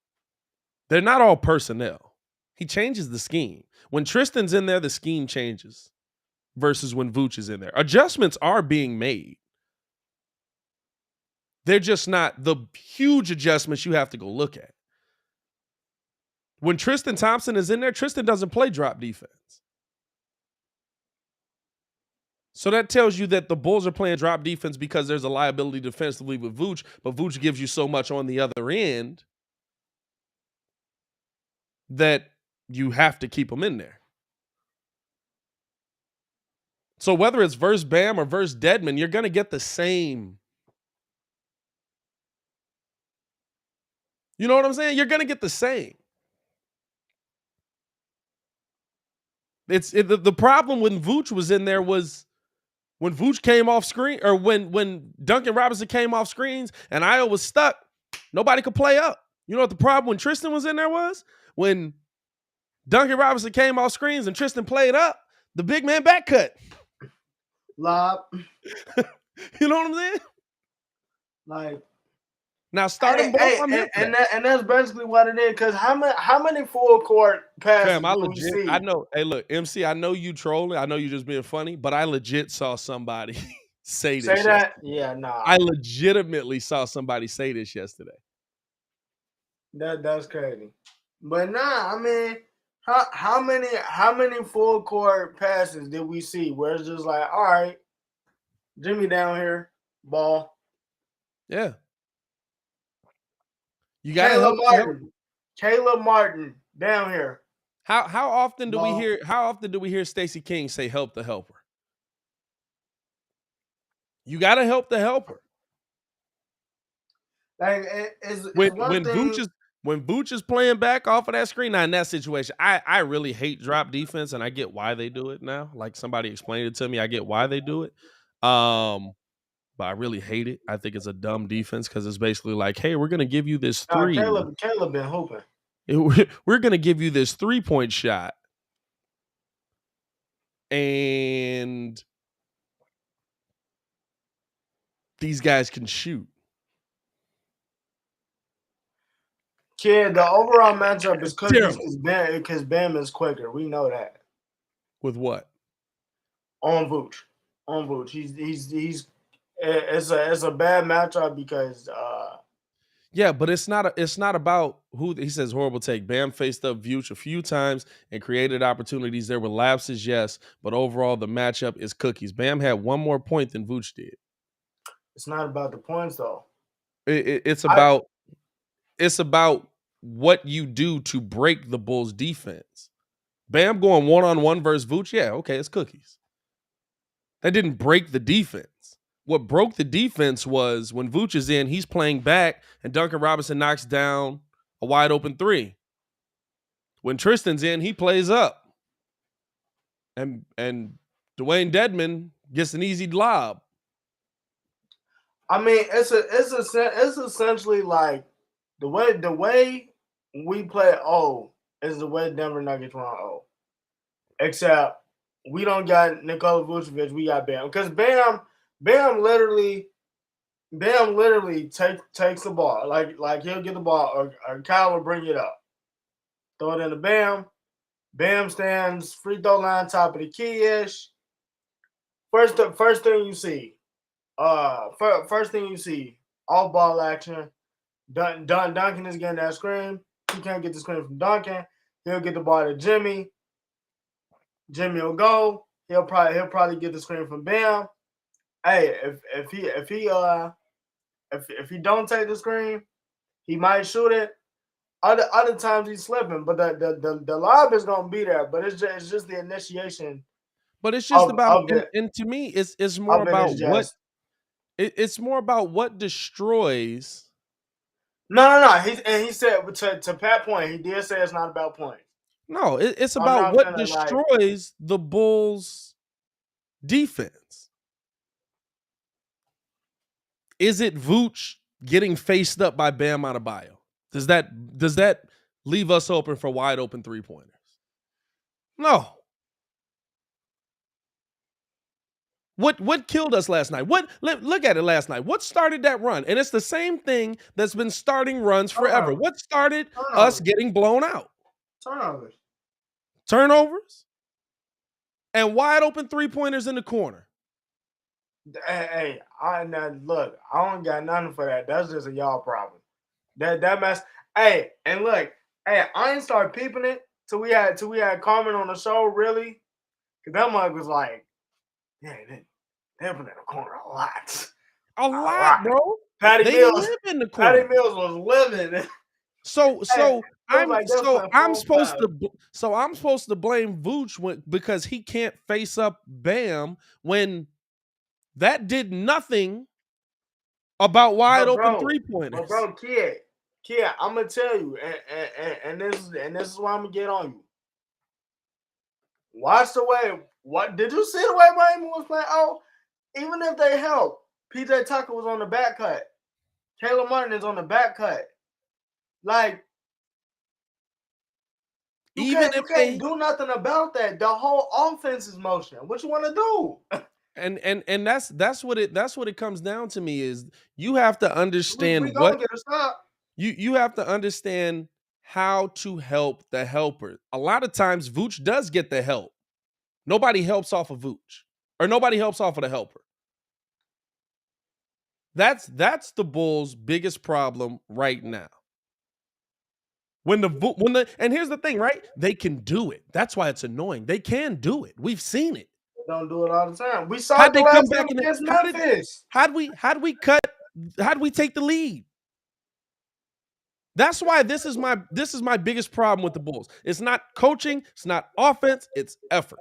They're not all personnel. He changes the scheme. When Tristan's in there, the scheme changes versus when Vooch is in there. Adjustments are being made. They're just not the huge adjustments you have to go look at. When Tristan Thompson is in there, Tristan doesn't play drop defense. So that tells you that the Bulls are playing drop defense because there's a liability defensively with Vooch, but Vooch gives you so much on the other end that you have to keep him in there. So whether it's versus Bam or versus Dedmon, you're going to get the same. You know what I'm saying? You're going to get the same. The problem when Vooch was in there was when Vooch came off screen, or when Duncan Robinson came off screens and Io was stuck, nobody could play up. You know what the problem when Tristan was in there was? When Duncan Robinson came off screens and Tristan played up, the big man back cut. Lob. You know what I'm saying? Like, now starting ball, and that's basically what it is. Because how many full court passes do we see? I know. Hey, look, MC, I know you trolling. I know you just being funny, but I legit saw somebody say this. That? Yeah, nah. I legitimately saw somebody say this yesterday. That's crazy. But nah, I mean, how many full court passes did we see where it's just like, all right, Jimmy down here, ball. Yeah. You got Caleb Martin down here. How often do we hear Stacey King say help the helper? You got to help the helper. Like it's when one thing. When Vooch is playing back off of that screen, now in that situation, I really hate drop defense, and I get why they do it now. Like somebody explained it to me, I get why they do it. But I really hate it. I think it's a dumb defense because it's basically like, hey, we're gonna give you this three. Caleb been hoping. We're gonna give you this 3-point shot, and these guys can shoot. Kid, the overall matchup is cookies because Bam is quicker. We know that. With what? On Vooch. He's it's a bad matchup because yeah, but it's not about who he says horrible take. Bam faced up Vooch a few times and created opportunities. There were lapses, yes, but overall the matchup is cookies. Bam had one more point than Vooch did. It's not about the points though. It's about what you do to break the Bulls' defense. Bam going one-on-one versus Vooch, yeah, okay, it's cookies. That didn't break the defense. What broke the defense was when Vooch is in, he's playing back, and Duncan Robinson knocks down a wide open 3. When Tristan's in, he plays up. And Dwayne Dedman gets an easy lob. I mean, it's essentially like the way we play O is the way Denver Nuggets run O. Except we don't got Nikola Vucevic, we got Bam. Because Bam literally takes the ball. Like he'll get the ball or Kyle will bring it up. Throw it into Bam. Bam stands free throw line, top of the key-ish. First thing you see, off ball action. Duncan is getting that screen. He can't get the screen from Duncan. He'll get the ball to Jimmy. Jimmy will go. He'll probably get the screen from Bam. Hey, if he don't take the screen, he might shoot it. Other times he's slipping, but the lob is gonna be there. But it's just the initiation. But it's just and to me, it's more about what it's more about what destroys. No. He said to Pat's point, he did say it's not about points. No, it's about what destroys the Bulls' defense. Is it Vooch getting faced up by Bam Adebayo? Does that leave us open for wide open 3-pointers? No. What killed us last night? Look at it last night. What started that run? And it's the same thing that's been starting runs forever. What started us getting blown out? Turnovers. And wide open 3-pointers in the corner. Hey, I don't got nothing for that. That's just a y'all problem. That mess. Hey, and look, I ain't start peeping it till we had Carmen on the show, really. Cause that mug was like, yeah, they opened in the corner a lot. A lot, bro. Patty Mills live in the corner. Patty Mills was living. So I'm supposed to blame Vooch because he can't face up Bam when that did nothing about wide open 3-pointers. Bro, kid, I'm gonna tell you, and this is why I'm gonna get on you. Watch the way. What did you see the way Miami was playing? Oh, even if they help, PJ Tucker was on the back cut. Caleb Martin is on the back cut. Like, you can't do nothing about that. The whole offense is motion. What you want to do? And that's what it comes down to me is you have to understand you have to understand how to help the helper. A lot of times Vooch does get the help. Nobody helps off of Vooch, or nobody helps off of the helper. That's the Bulls' biggest problem right now. And here's the thing, right? They can do it. That's why it's annoying. They can do it. We've seen it. They don't do it all the time. We saw it the last game against Memphis. How'd we take the lead? That's why this is my biggest problem with the Bulls. It's not coaching, it's not offense, it's effort.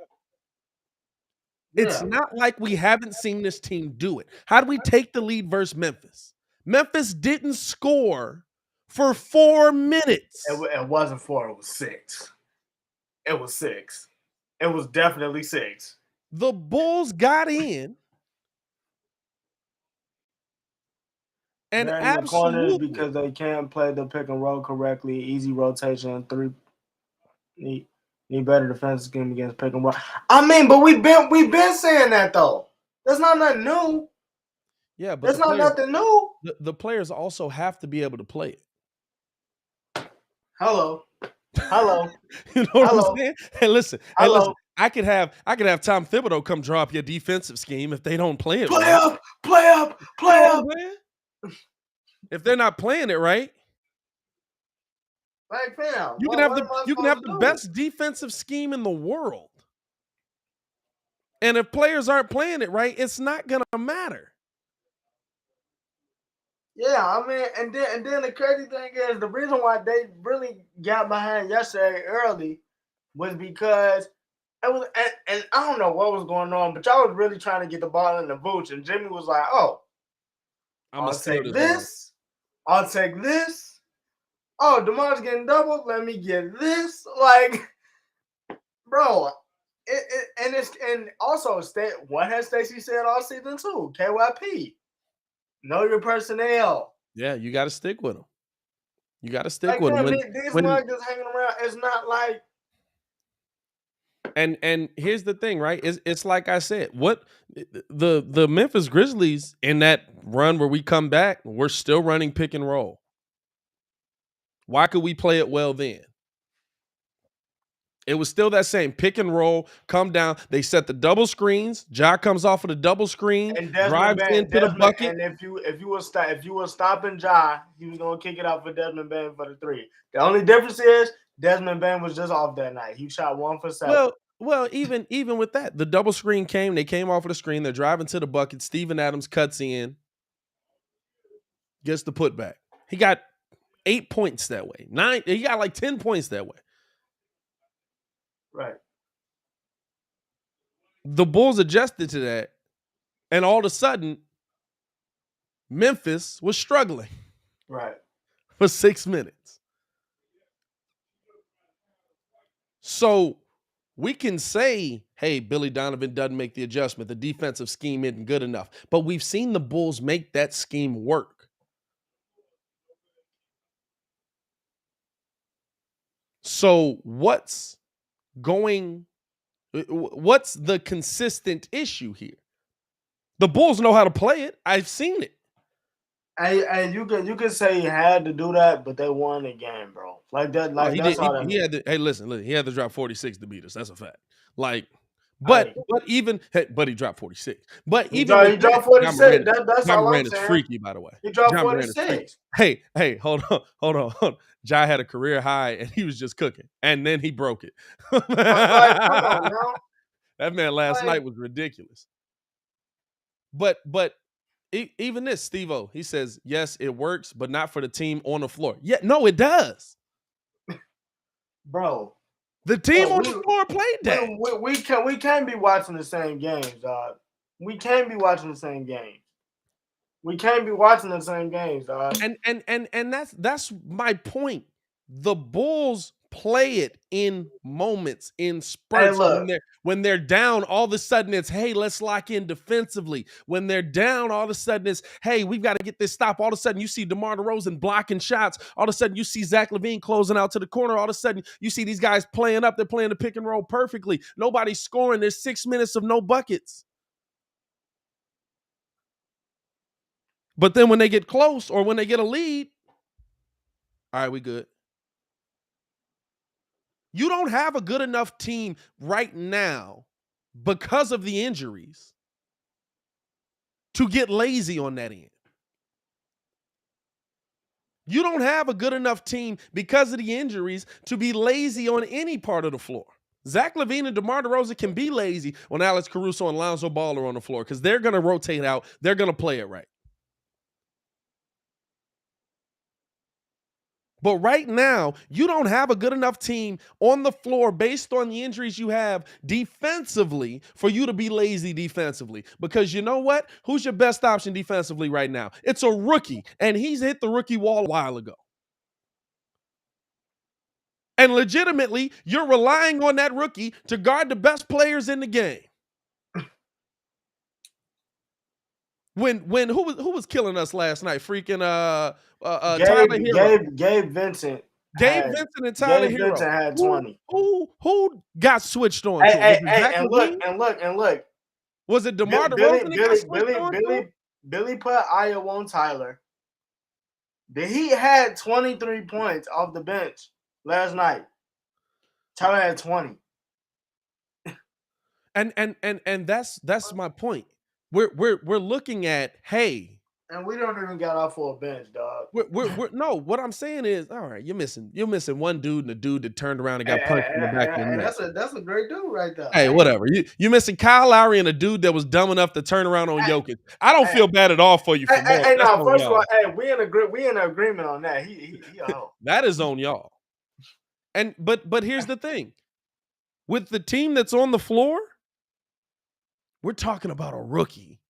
It's not like we haven't seen this team do it. How did we take the lead versus Memphis? Memphis didn't score for 4 minutes. It wasn't 4, it was 6. It was 6. It was definitely 6. The Bulls got in. And they're in the corner absolutely, because they can't play the pick and roll correctly. Easy rotation, 3. Need better defensive scheme against pick and roll. I mean, but we've been saying that though. That's not nothing new. yeah, but that's not nothing new. The players also have to be able to play it. Hello. You know what I'm saying? Hey, listen. I could have Tom Thibodeau come draw up your defensive scheme if they don't play it. Play right. up. If they're not playing it right, like fam, you can have the best defensive scheme in the world, and if players aren't playing it right, it's not gonna matter. Yeah, I mean, and then the crazy thing is the reason why they really got behind yesterday early was because it was, and I don't know what was going on, but y'all was really trying to get the ball in the boots, and Jimmy was like, "Oh, I'll take this. I'll take this. Oh, DeMar's getting doubled. Let me get this." Like, bro, and also what has Stacey said all season too? KYP. Know your personnel. Yeah, you got to stick with them. You got to stick with them. These mugs just hanging around. It's not like. And here's the thing, right? It's like I said, what the Memphis Grizzlies in that run where we come back, we're still running pick and roll. Why could we play it well then? It was still that same pick and roll, come down. They set the double screens. Ja comes off of the double screen, and drives into the bucket. And if you were stopping Ja, he was gonna kick it out for Desmond Bain for the 3. The only difference is Desmond Bain was just off that night. He shot 1 for 7. Well, even with that, the double screen came. They came off of the screen. They're driving to the bucket. Steven Adams cuts in, gets the putback. He got 8 points that way. 9. He got like 10 points that way. Right. The Bulls adjusted to that, and all of a sudden, Memphis was struggling. Right. For 6 minutes. So we can say, hey, Billy Donovan doesn't make the adjustment. The defensive scheme isn't good enough. But we've seen the Bulls make that scheme work. So what's the consistent issue here? The Bulls know how to play it. I've seen it. And you can say he had to do that, but they won the game, bro. Like that. Like he that's did. all that. He had to. Hey, listen. He had to drop 46 to beat us. That's a fact. Like, but he dropped 46. But he dropped 46. That's all I'm saying. saying. Is freaky, by the way. He dropped 46. Hey, hold on. Ja had a career high, and he was just cooking, and then he broke it. Come on, now. That man last night was ridiculous. But even this, Steve-O, he says, yes, it works, but not for the team on the floor. Yeah, no, it does. Bro. The team on the floor played that. We can't be watching the same games, dog. We can't be watching the same games. Dog. And that's my point. The Bulls play it in moments, in spurts. Hey, when they're down, all of a sudden it's, hey, let's lock in defensively. When they're down, all of a sudden it's, hey, we've got to get this stop. All of a sudden you see DeMar DeRozan blocking shots. All of a sudden you see Zach LaVine closing out to the corner. All of a sudden you see these guys playing up. They're playing the pick and roll perfectly. Nobody's scoring. There's 6 minutes of no buckets. But then when they get close or when they get a lead, all right, we good. You don't have a good enough team right now because of the injuries to get lazy on that end. You don't have a good enough team because of the injuries to be lazy on any part of the floor. Zach LaVine and DeMar DeRozan can be lazy when Alex Caruso and Lonzo Ball are on the floor because they're going to rotate out. They're going to play it right. But right now, you don't have a good enough team on the floor based on the injuries you have defensively for you to be lazy defensively. Because you know what? Who's your best option defensively right now? It's a rookie, and he's hit the rookie wall a while ago. And legitimately, you're relying on that rookie to guard the best players in the game. When who was killing us last night? Freaking Tyler Hero. Gabe Vincent. Gabe Vincent and Tyler Gabe Hero. Vincent had 20. Who got switched on? Hey, and look. Was it DeMar DeRozan that got switched on to? Billy put Ayo on Tyler. The Heat had 23 points off the bench last night. Tyler had 20. And that's my point. We're looking at, hey. And we don't even got off for a bench, dog. No, what I'm saying is, all right, you're missing one dude and a dude that turned around and got punched in the back of the neck. That's a great dude right there. Hey, whatever. You're missing Kyle Lowry and a dude that was dumb enough to turn around on Jokic. I don't feel bad at all for you. No, first of all, we in agreement on that. He a hoe. That is on y'all. And but here's the thing. With the team that's on the floor, we're talking about a rookie.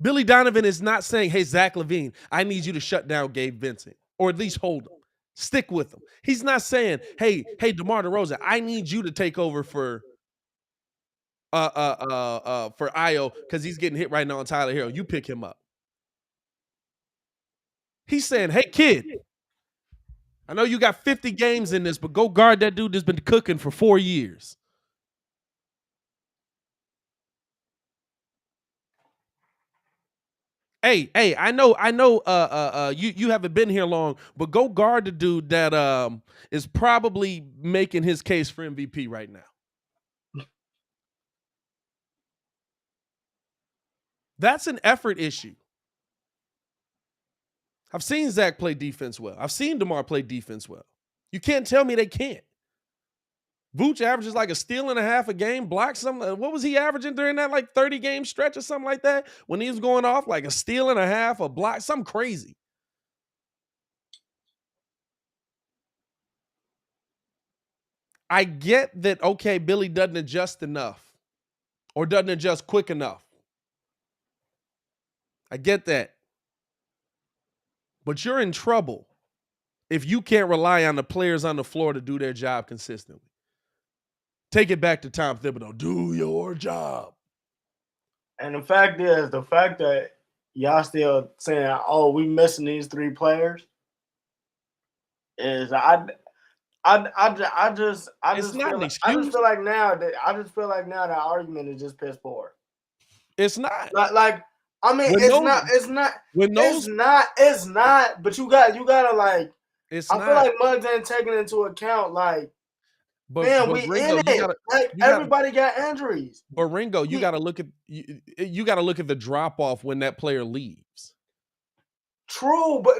Billy Donovan is not saying, hey, Zach LaVine, I need you to shut down Gabe Vincent, or at least hold him. Stick with him. He's not saying, hey, DeMar DeRozan, I need you to take over for Ayo because he's getting hit right now on Tyler Hero. You pick him up. He's saying, hey, kid, I know you got 50 games in this, but go guard that dude that's been cooking for 4 years. Hey, I know you haven't been here long, but go guard the dude that is probably making his case for MVP right now. That's an effort issue. I've seen Zach play defense well. I've seen DeMar play defense well. You can't tell me they can't. Vooch averages like a steal and a half a game, blocks something. What was he averaging during that like 30-game stretch or something like that? When he was going off like a steal and a half, a block, something crazy. I get that, okay, Billy doesn't adjust enough or doesn't adjust quick enough. I get that. But you're in trouble if you can't rely on the players on the floor to do their job consistently. Take it back to Tom Thibodeau. Do your job. And the fact that y'all still saying, "Oh, we missing these 3 players," is I just feel like now that argument is just piss poor. It's not. It's not. But you gotta like. It's I feel like Muggs ain't taking into account like. Man, we Ringo, in it. Everybody got injuries. But Ringo, you got to look at the drop off when that player leaves. True, but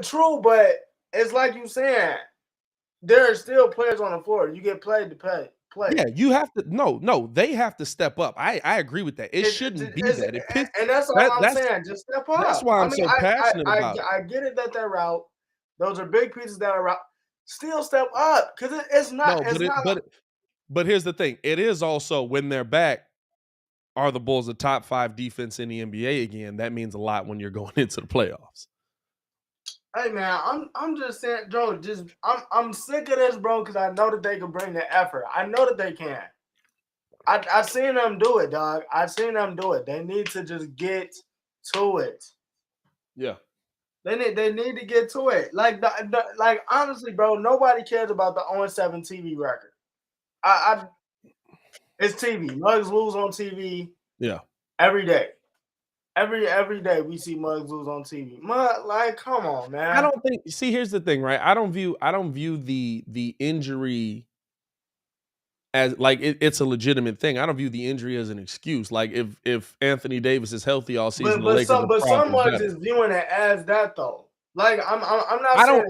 it's like you saying, there are still players on the floor. You get played to play. Yeah, you have to. No, they have to step up. I agree with that. It shouldn't be that. And that's all I'm saying. Just step up. That's why I'm so passionate about it. I get it that they're out. Those are big pieces that are out. Still step up because it's not. But here's the thing. It is also when they're back, are the Bulls a top 5 defense in the NBA again? That means a lot when you're going into the playoffs. Hey man, I'm just saying, Joe. I'm sick of this, bro, because I know that they can bring the effort. I know that they can. I've seen them do it, dog. I've seen them do it. They need to just get to it. Yeah. They need to get to it. Like honestly, bro, nobody cares about the 0-7 TV record. It's TV. Muggs lose on TV. Yeah. Every day. Every day we see Muggs lose on TV. Like, come on, man. I don't think. See, here's the thing, right? I don't view the injury as like it's a legitimate thing. I don't view the injury as an excuse. Like if Anthony Davis is healthy all season, but some Muggs is viewing it as that though. Like I'm not.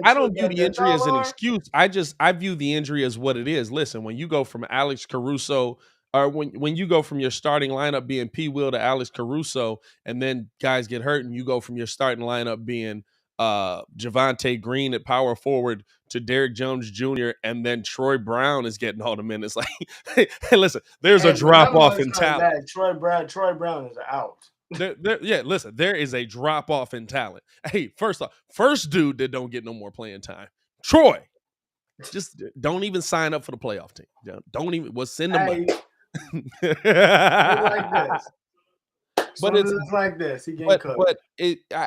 I don't view the injury as an excuse. I view the injury as what it is. Listen, when you go from Alex Caruso, or when you go from your starting lineup being P. Will to Alex Caruso, and then guys get hurt, and you go from your starting lineup being Javonte Green at power forward to Derrick Jones Jr. and then Troy Brown is getting all the minutes. Like, hey, listen, there's a drop off in talent. Troy Brown is out. Listen, there is a drop off in talent. Hey, first dude that don't get no more playing time, Troy. Just don't even sign up for the playoff team. Don't even. We'll send them money. Like this. But it's like this. He getting cooked. But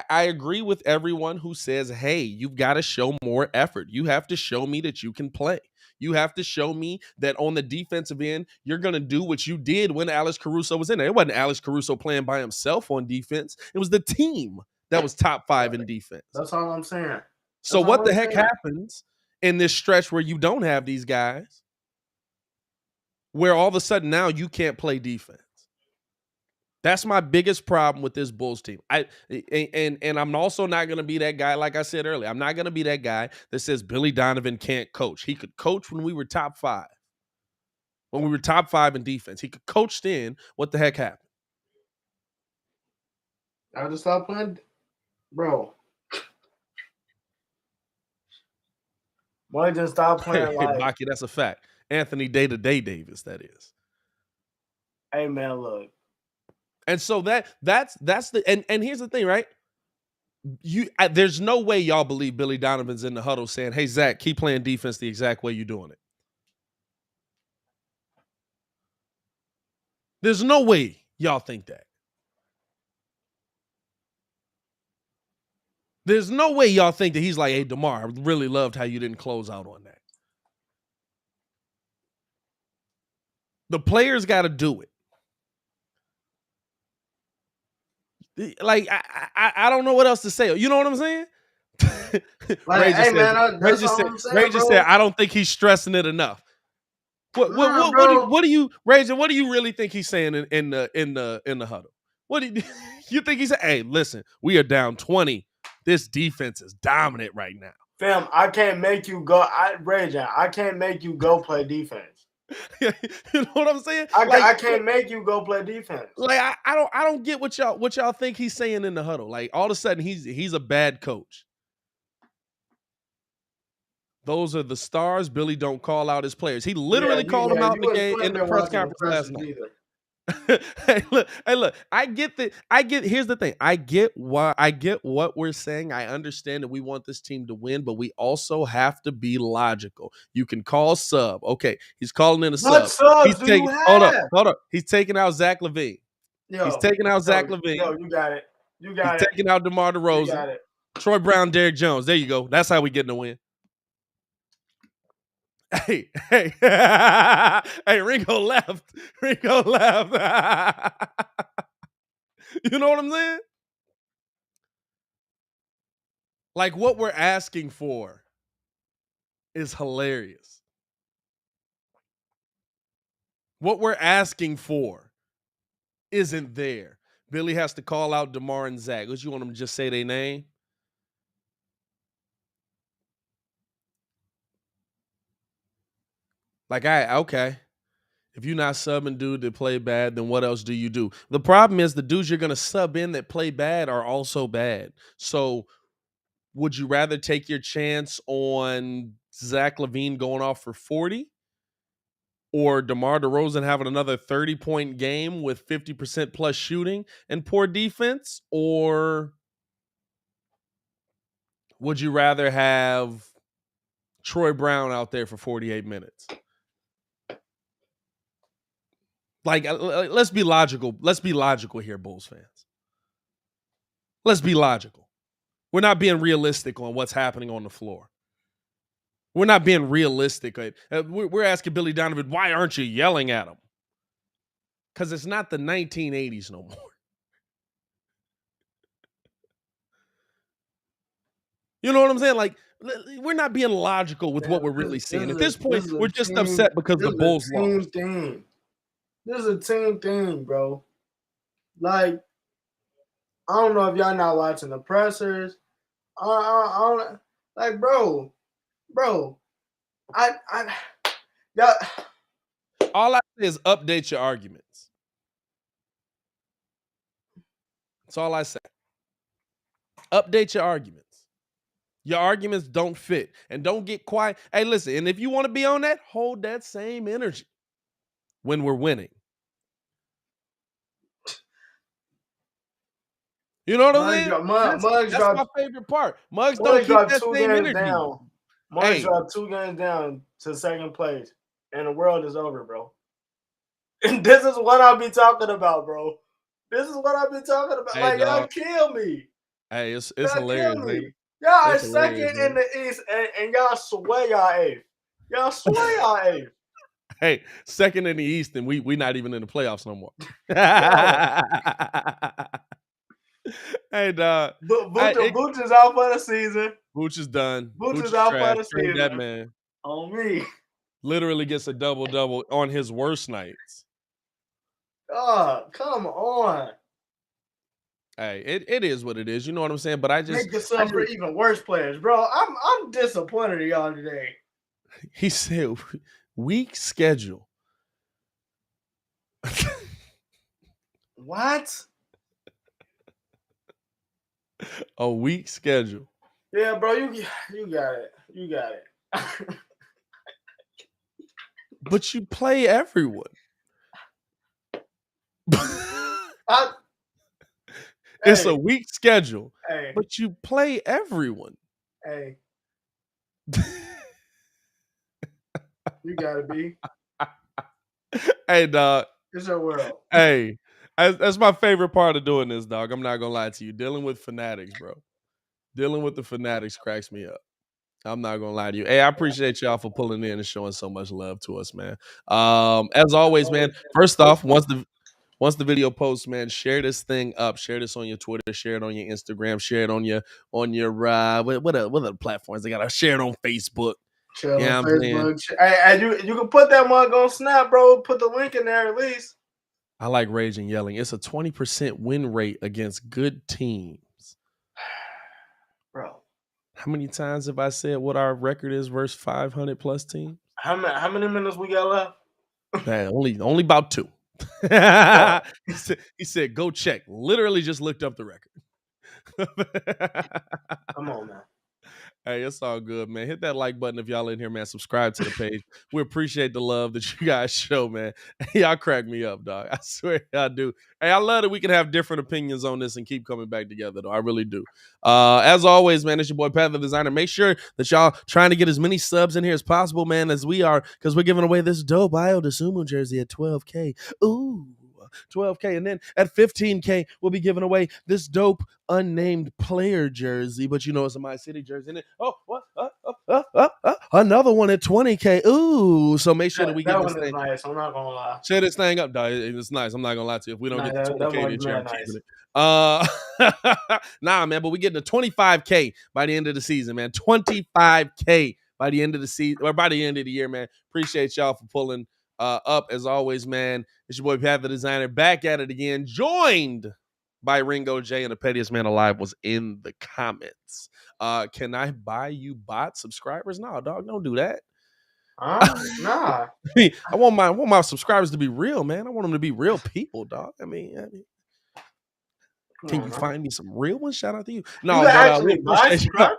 I agree with everyone who says, hey, you've got to show more effort. You have to show me that you can play. You have to show me that on the defensive end, you're going to do what you did when Alex Caruso was in there. It wasn't Alex Caruso playing by himself on defense. It was the team that was top 5 in defense. That's all I'm saying. So what the heck happens in this stretch where you don't have these guys, where all of a sudden now you can't play defense? That's my biggest problem with this Bulls team. And I'm also not going to be that guy, like I said earlier. I'm not going to be that guy that says Billy Donovan can't coach. He could coach when we were top 5. When we were top 5 in defense. He could coach then. What the heck happened? I just stopped playing. Bro. Why just stop playing like... Baki, that's a fact. Anthony Day-to-Day Davis, that is. Hey, man, look. And so that's the and here's the thing, right? There's no way y'all believe Billy Donovan's in the huddle saying, "Hey Zach, keep playing defense the exact way you're doing it." There's no way y'all think that. There's no way y'all think that he's like, "Hey DeMar, I really loved how you didn't close out on that." The players got to do it. Like I don't know what else to say. You know what I'm saying? Like, Ray just said, I don't think he's stressing it enough. What do you really think he's saying in the huddle? What do you think he's saying? Hey, listen, we are down 20. This defense is dominant right now. Fam, I can't make you go. I can't make you go play defense. You know what I'm saying? I can't make you go play defense. Like I don't get what y'all think he's saying in the huddle. Like all of a sudden he's a bad coach. Those are the stars. Billy don't call out his players. He literally called them out in the game in the press conference last night. Hey, look. Here's the thing. I get what we're saying. I understand that we want this team to win, but we also have to be logical. You can call sub. Okay, he's calling in a sub. What subs Hold up. He's taking out Zach LaVine. He's taking out Zach LaVine. You got it. He's taking out DeMar DeRozan. Troy Brown, Derrick Jones. There you go. That's how we getting the win. Hey, Ringo left. You know what I'm saying? Like what we're asking for is hilarious. What we're asking for isn't there. Billy has to call out DeMar and Zach. What you want them to just say their name? Like, okay. If you're not subbing dude that play bad, then what else do you do? The problem is the dudes you're going to sub in that play bad are also bad. So would you rather take your chance on Zach LaVine going off for 40 or DeMar DeRozan having another 30-point game with 50% plus shooting and poor defense? Or would you rather have Troy Brown out there for 48 minutes? Like, let's be logical. Let's be logical here, Bulls fans. Let's be logical. We're not being realistic on what's happening on the floor. We're not being realistic. We're asking Billy Donovan, why aren't you yelling at him? Because it's not the 1980s no more. You know what I'm saying? Like, we're not being logical with what we're really seeing. At this point, we're just upset because the Bulls lost. This is a team thing, bro. Like, I don't know if y'all not watching the pressers. Like, bro. Y'all. All I say is update your arguments. That's all I say. Update your arguments. Your arguments don't fit, and don't get quiet. Hey, listen, and if you want to be on that, hold that same energy when we're winning. You know what I'm saying? That's my favorite part. Mugs don't keep that same energy. Mugs dropped 2 games down to second place, and the world is over, bro. And this is what I'll be talking about, bro. This is what I'll be talking about. Hey, like, dog. y'all kill me. Hey, it's Y'all hilarious, kill me. man. Y'all are It's hilarious, second in the East, and y'all swear y'all eighth. Y'all swear y'all eighth. Hey, second in the East, and we not even in the playoffs no more. Hey, dog. Booch is out for the season. Booch is done. Booch is out for the Trade season. that man. On me. Literally gets a double-double on his worst nights. Oh, come on. Hey, it is what it is. You know what I'm saying? But I just make yourself for even worse players, bro. I'm disappointed in y'all today. He said weak schedule. What? A weak schedule. Yeah, bro, you got it. You got it. But you play everyone. It's a weak schedule. Hey. But you play everyone. Hey. You gotta be. Hey, dog. It's your world. Hey, that's my favorite part of doing this, dog. I'm not gonna lie to you. Dealing with fanatics, bro. Dealing with the fanatics cracks me up. I'm not gonna lie to you. Hey, I appreciate y'all for pulling in and showing so much love to us, man. As always, man. First off, once the video posts, man, share this thing up. Share this on your Twitter. Share it on your Instagram. Share it on your what other platforms they got? Share it on Facebook. Share it on Facebook. Hey, you can put that mug on Snap, bro. Put the link in there at least. I like raging yelling. It's a 20% win rate against good teams. Bro. How many times have I said what our record is versus 500 plus teams? How many minutes we got left? Man, only about 2. He said, go check. Literally just looked up the record. Come on, man. Hey, it's all good, man. Hit that like button if y'all in here, man. Subscribe to the page. We appreciate the love that you guys show, man. Y'all crack me up, dog. I swear I do. Hey, I love that we can have different opinions on this and keep coming back together, though. I really do. As always, man, it's your boy, Pat the Designer. Make sure that y'all trying to get as many subs in here as possible, man, as we are, because we're giving away this dope Io DeSumo jersey at 12K. Ooh. 12K, and then at 15K we'll be giving away this dope unnamed player jersey, but you know it's a My City jersey. And another one at 20K. Ooh, so make sure that we get this thing. Nice. I'm not gonna lie. Share this thing up, dog. It's nice. I'm not gonna lie to you. If we don't get the 20K this year, I'm keeping it. Nah, man, but we getting to 25K by the end of the season, man. 25K by the end of the season, or by the end of the year, man. Appreciate y'all for pulling up as always, man. It's your boy Pat the Designer back at it again, joined by Ringo J, and the pettiest man alive was in the comments. Can I buy you bot subscribers? No, dog, don't do that. Nah. I want my subscribers to be real, man. I want them to be real people, dog. I mean, can you find me some real ones? Shout out to you. No, you actually buy subscribers,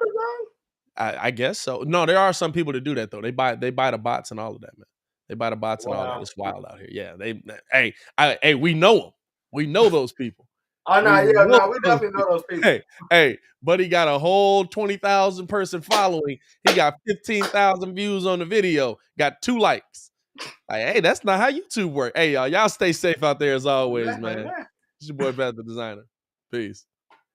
I guess so. No, there are some people that do that though. They buy the bots and all of that, man. They buy the bots and all that. It's wild out here. Yeah, hey, we know them. We know those people. Oh no, we definitely know those people. Hey, but he got a whole 20,000 person following. He got 15,000 views on the video. Got 2 likes. Like, hey, that's not how YouTube work. Hey, y'all stay safe out there as always, man. It's your boy Pat the Designer. Peace.